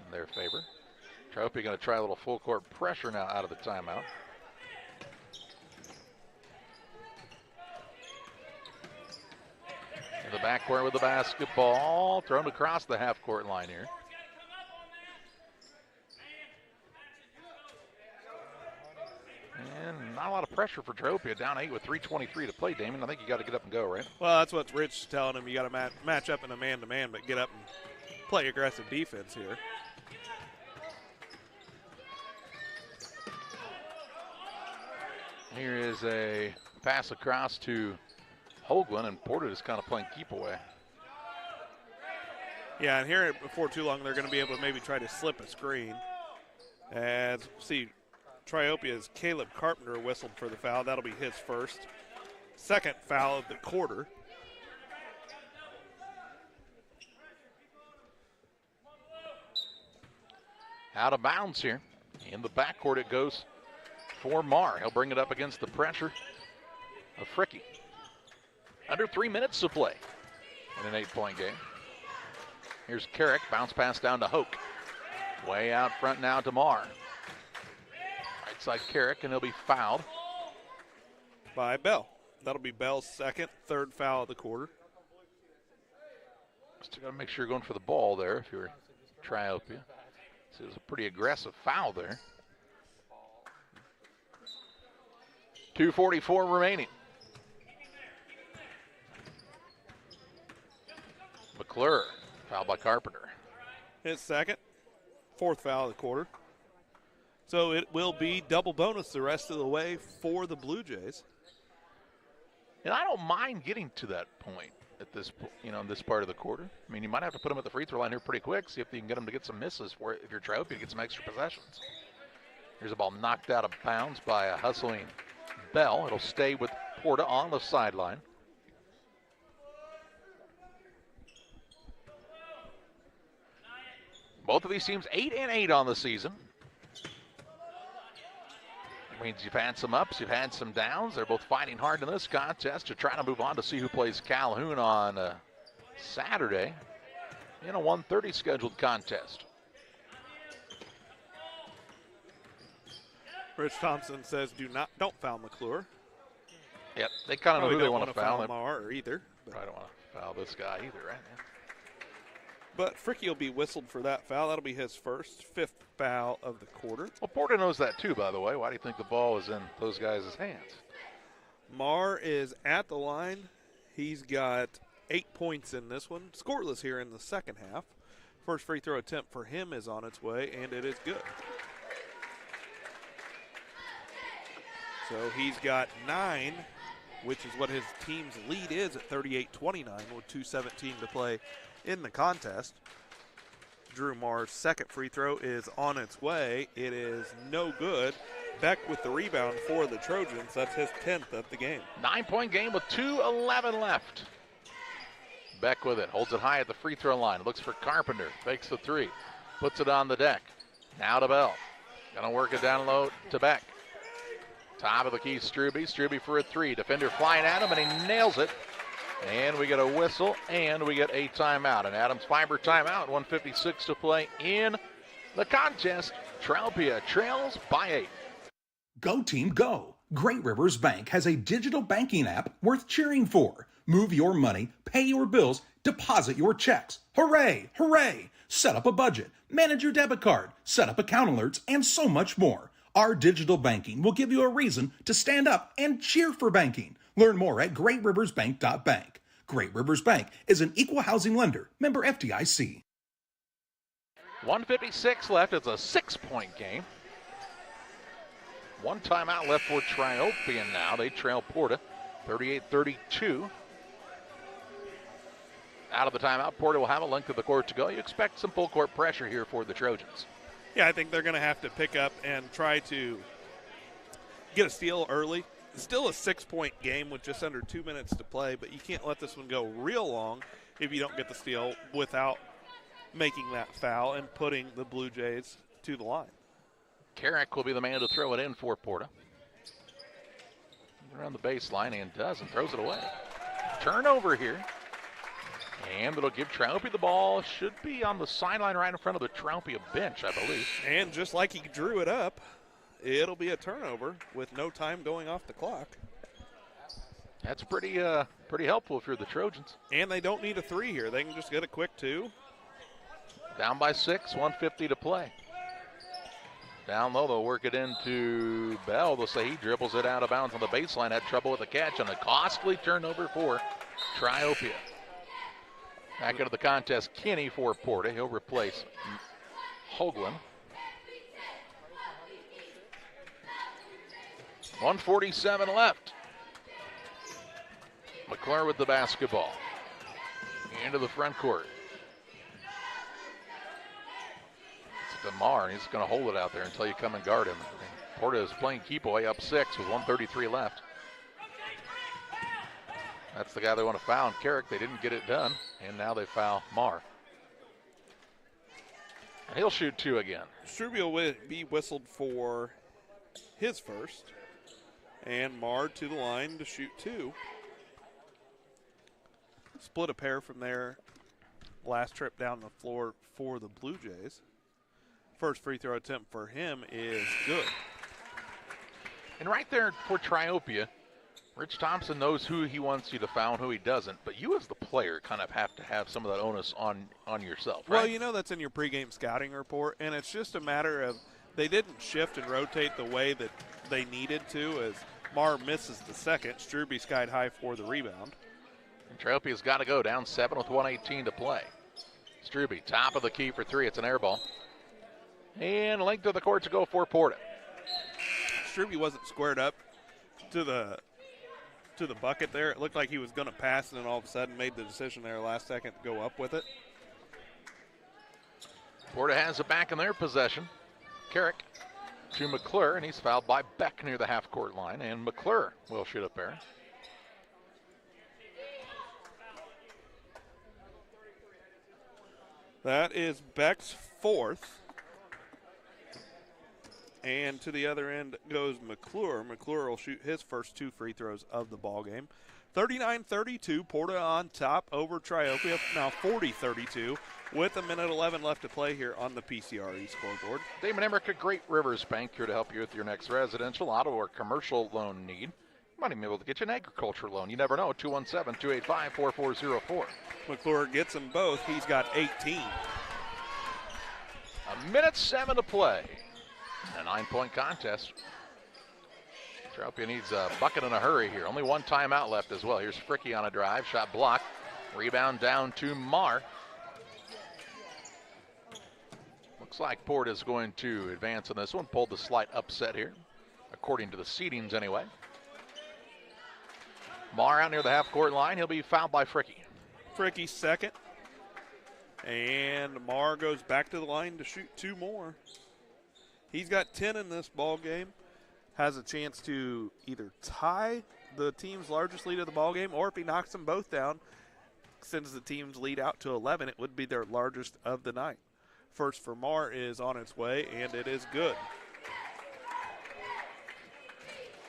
in their favor. Triopia going to try a little full court pressure now out of the timeout. In the backcourt with the basketball, thrown across the half-court line here. And not a lot of pressure for Triopia, down 8 with 3:23 to play, Damon. I think you got to get up and go, right? Well, that's what Rich is telling him. You got to match up in a man-to-man, but get up and play aggressive defense here. Here is a pass across to Hoagland, and Porta is kind of playing keep away. Yeah, and here before too long, they're going to be able to maybe try to slip a screen. And see, Triopia's Caleb Carpenter whistled for the foul. That'll be his first. Second foul of the quarter. Out of bounds here. In the backcourt it goes for Marr. He'll bring it up against the pressure of Fricky. Under 3 minutes to play in an 8-point game. Here's Carrick, bounce pass down to Hoke. Way out front now to Marr. Right side Carrick, and he'll be fouled by Bell. That'll be Bell's third foul of the quarter. Still got to make sure you're going for the ball there if you're Triopia. So it was a pretty aggressive foul there. 2:44 remaining. McClure, foul by Carpenter. His second, fourth foul of the quarter. So it will be double bonus the rest of the way for the Blue Jays. And I don't mind getting to that point at this, in this part of the quarter. I mean, you might have to put them at the free throw line here pretty quick, see if you can get them to get some misses for it if you're Triopia to get some extra possessions. Here's a ball knocked out of bounds by a hustling Bell. It'll stay with Porta on the sideline. Both of these teams 8-8 on the season. It means you've had some ups, you've had some downs. They're both fighting hard in this contest to try to move on to see who plays Calhoun on Saturday in a 1:30 scheduled contest. Rich Thompson says don't foul McClure. Yep, they kind of know who they want to foul. Marr either. I don't want to foul this guy either, right? Yeah. But Fricky will be whistled for that foul. That'll be his fifth foul of the quarter. Well, Porta knows that too, by the way. Why do you think the ball is in those guys' hands? Marr is at the line. He's got 8 points in this one. Scoreless here in the second half. First free throw attempt for him is on its way, and it is good. So he's got 9, which is what his team's lead is at 38-29 with 2:17 to play in the contest. Drew Marr's second free throw is on its way. It is no good. Beck with the rebound for the Trojans. That's his 10th of the game. 9-point game with 2:11 left. Beck with it, holds it high at the free throw line. Looks for Carpenter, fakes the three, puts it on the deck. Now to Bell. Gonna work it down low to Beck. Top of the key, Strube for a three. Defender flying at him, and he nails it. And we get a whistle, and we get a timeout. An Adams Fiber timeout, 1:56 to play in the contest. Triopia trails by 8. Go team, go! Great Rivers Bank has a digital banking app worth cheering for. Move your money, pay your bills, deposit your checks. Hooray! Hooray! Set up a budget, manage your debit card, set up account alerts, and so much more. Our digital banking will give you a reason to stand up and cheer for banking. Learn more at greatriversbank.bank. Great Rivers Bank is an equal housing lender, member FDIC. 1:56 left. It's a 6-point game. One timeout left for Triopia now. They trail Porta 38-32. Out of the timeout, Porta will have a length of the court to go. You expect some full court pressure here for the Trojans. Yeah, I think they're going to have to pick up and try to get a steal early. It's still a 6-point game with just under 2 minutes to play, but you can't let this one go real long if you don't get the steal without making that foul and putting the Blue Jays to the line. Carrick will be the man to throw it in for Porta. Around the baseline and does and throws it away. Turnover here. And it'll give Triopia the ball. Should be on the sideline right in front of the Triopia bench, I believe. And just like he drew it up, it'll be a turnover with no time going off the clock. That's pretty helpful if you're the Trojans. And they don't need a 3 here. They can just get a quick 2. Down by 6, 1:50 to play. Down low, they'll work it into Bell. They'll say he dribbles it out of bounds on the baseline. Had trouble with the catch and a costly turnover for Triopia. Back into the contest, Kinney for Porta. He'll replace Hoagland. 1:47 left. McClure with the basketball. Into the front court. It's DeMar, and he's going to hold it out there until you come and guard him. Porta is playing keep away up 6 with 1:33 left. That's the guy they want to foul. And Carrick, they didn't get it done, and now they foul Marr. And he'll shoot 2 again. Strubio will be whistled for his first, and Marr to the line to shoot 2. Split a pair from there last trip down the floor for the Blue Jays. First free throw attempt for him is good. And right there for Triopia, Rich Thompson knows who he wants you to foul and who he doesn't, but you as the player kind of have to have some of that onus on yourself, right? Well, you know that's in your pregame scouting report, and it's just a matter of they didn't shift and rotate the way that they needed to as Marr misses the second. Struby skied high for the rebound. And Triopia's got to go down 7 with 1:18 to play. Struby, top of the key for 3. It's an air ball. And length of the court to go for Porta. Struby wasn't squared up to the bucket there. It looked like he was going to pass, and then all of a sudden made the decision there last second to go up with it. Porta has it back in their possession. Carrick to McClure, and he's fouled by Beck near the half-court line, and McClure will shoot a pair. That is Beck's 4th. And to the other end goes McClure. McClure will shoot his first 2 free throws of the ball game. 39-32, Porta on top over Triopia. Now 40-32 with 1:11 left to play here on the PCRE scoreboard. Damon Emmerich at Great Rivers Bank here to help you with your next residential, auto, or commercial loan need. You might even be able to get you an agriculture loan. You never know. 217-285-4404. McClure gets them both. He's got 18. 1:07 to play. A 9-point contest. Triopia needs a bucket in a hurry here. Only one timeout left as well. Here's Fricky on a drive. Shot blocked. Rebound down to Marr. Looks like Porta's going to advance on this one. Pulled the slight upset here, according to the seedings anyway. Marr out near the half-court line. He'll be fouled by Fricky. Fricky's second. And Marr goes back to the line to shoot 2 more. He's got 10 in this ball game. Has a chance to either tie the team's largest lead of the ball game, or if he knocks them both down, sends the team's lead out to 11, it would be their largest of the night. First for Marr is on its way, and it is good.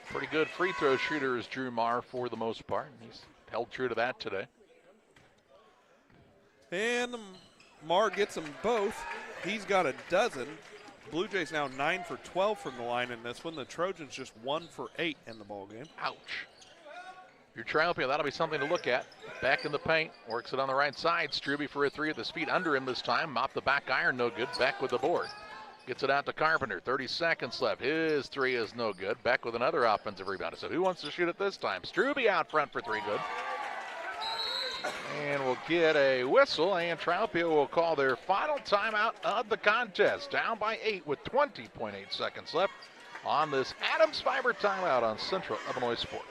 Pretty good free throw shooter is Drew Marr for the most part. He's held true to that today. And Marr gets them both. He's got a dozen. Blue Jays now 9 for 12 from the line in this one. The Trojans just 1 for 8 in the ballgame. Ouch. Your Triopia, that'll be something to look at. Back in the paint, works it on the right side. Struby for a 3 at his feet under him this time. Mop the back iron, no good. Beck with the board. Gets it out to Carpenter. 30 seconds left. His three is no good. Beck with another offensive rebound. So who wants to shoot it this time? Struby out front for three, good. And we'll get a whistle, and Triopia will call their final timeout of the contest. Down by 8 with 20.8 seconds left on this Adams Fiber timeout on Central Illinois Sports.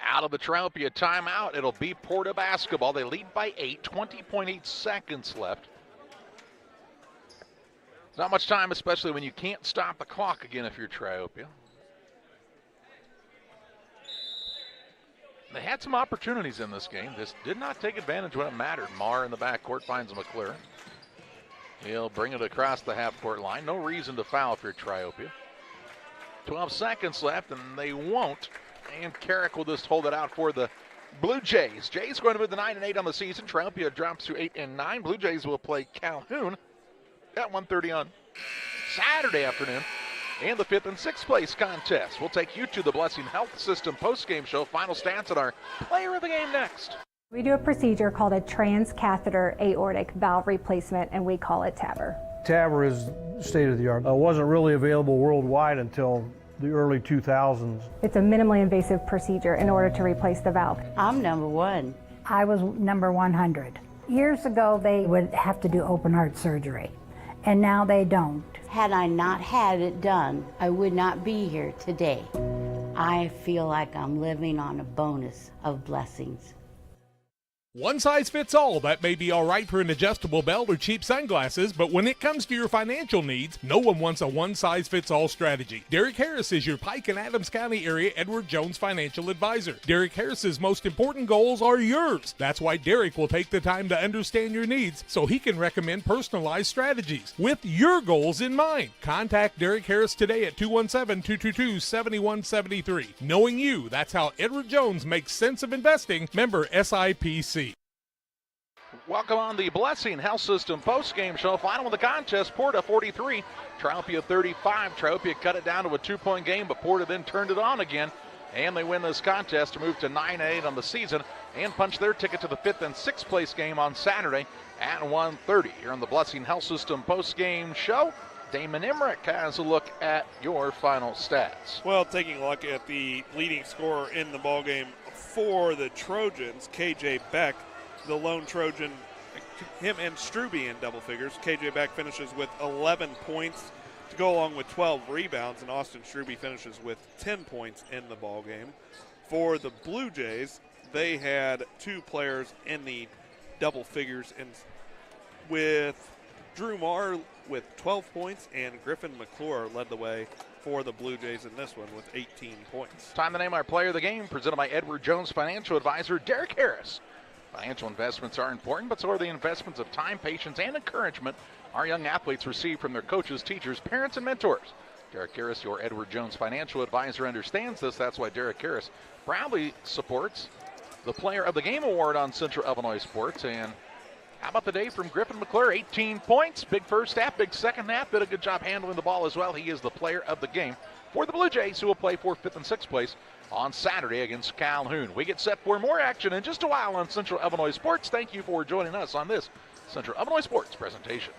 Out of the Triopia timeout, it'll be Porta basketball. They lead by 8, 20.8 seconds left. Not much time, especially when you can't stop the clock again if you're Triopia. They had some opportunities in this game. This did not take advantage when it mattered. Marr in the backcourt finds McClure. He'll bring it across the half-court line. No reason to foul if you're Triopia. 12 seconds left, and they won't. And Carrick will just hold it out for the Blue Jays. Jays going to move to 9-8 on the season. Triopia drops to 8-9. Blue Jays will play Calhoun at 1:30 on Saturday afternoon. And the 5th and 6th place contest. We'll take you to the Blessing Health System postgame show. Final stats at our player of the game next. We do a procedure called a transcatheter aortic valve replacement, and we call it TAVR. TAVR is state of the art. It wasn't really available worldwide until the early 2000s. It's a minimally invasive procedure in order to replace the valve. I'm number 1. I was number 100. Years ago, they would have to do open heart surgery, and now they don't. Had I not had it done, I would not be here today. I feel like I'm living on a bonus of blessings. One size fits all. That may be all right for an adjustable belt or cheap sunglasses, but when it comes to your financial needs, no one wants a one-size-fits-all strategy. Derek Harris is your Pike and Adams County area Edward Jones financial advisor. Derek Harris's most important goals are yours. That's why Derek will take the time to understand your needs so he can recommend personalized strategies with your goals in mind. Contact Derek Harris today at 217-222-7173. Knowing you, that's how Edward Jones makes sense of investing. Member SIPC. Welcome on the Blessing Health System post-game show. Final of the contest, Porta 43, Triopia 35. Triopia cut it down to a 2-point game, but Porta then turned it on again, and they win this contest to move to 9-8 on the season and punch their ticket to the 5th and 6th place game on Saturday at 1:30. Here on the Blessing Health System post-game show, Damon Emmerich has a look at your final stats. Well, taking a look at the leading scorer in the ballgame for the Trojans, KJ Beck, the lone Trojan, him and Struby in double figures. KJ Beck finishes with 11 points to go along with 12 rebounds, and Austin Struby finishes with 10 points in the ball game. For the Blue Jays, they had 2 players in the double figures, and with Drew Marr with 12 points, and Griffin McClure led the way for the Blue Jays in this one with 18 points. Time to name our player of the game, presented by Edward Jones financial advisor Derek Harris. Financial investments are important, but so are the investments of time, patience, and encouragement our young athletes receive from their coaches, teachers, parents, and mentors. Derek Harris, your Edward Jones financial advisor, understands this. That's why Derek Harris proudly supports the Player of the Game award on Central Illinois Sports. And how about the day from Griffin McClure? 18 points, big first half, big second half, did a good job handling the ball as well. He is the Player of the Game for the Blue Jays, who will play for 5th and 6th place on Saturday against Calhoun. We get set for more action in just a while on Central Illinois Sports. Thank you for joining us on this Central Illinois Sports presentation.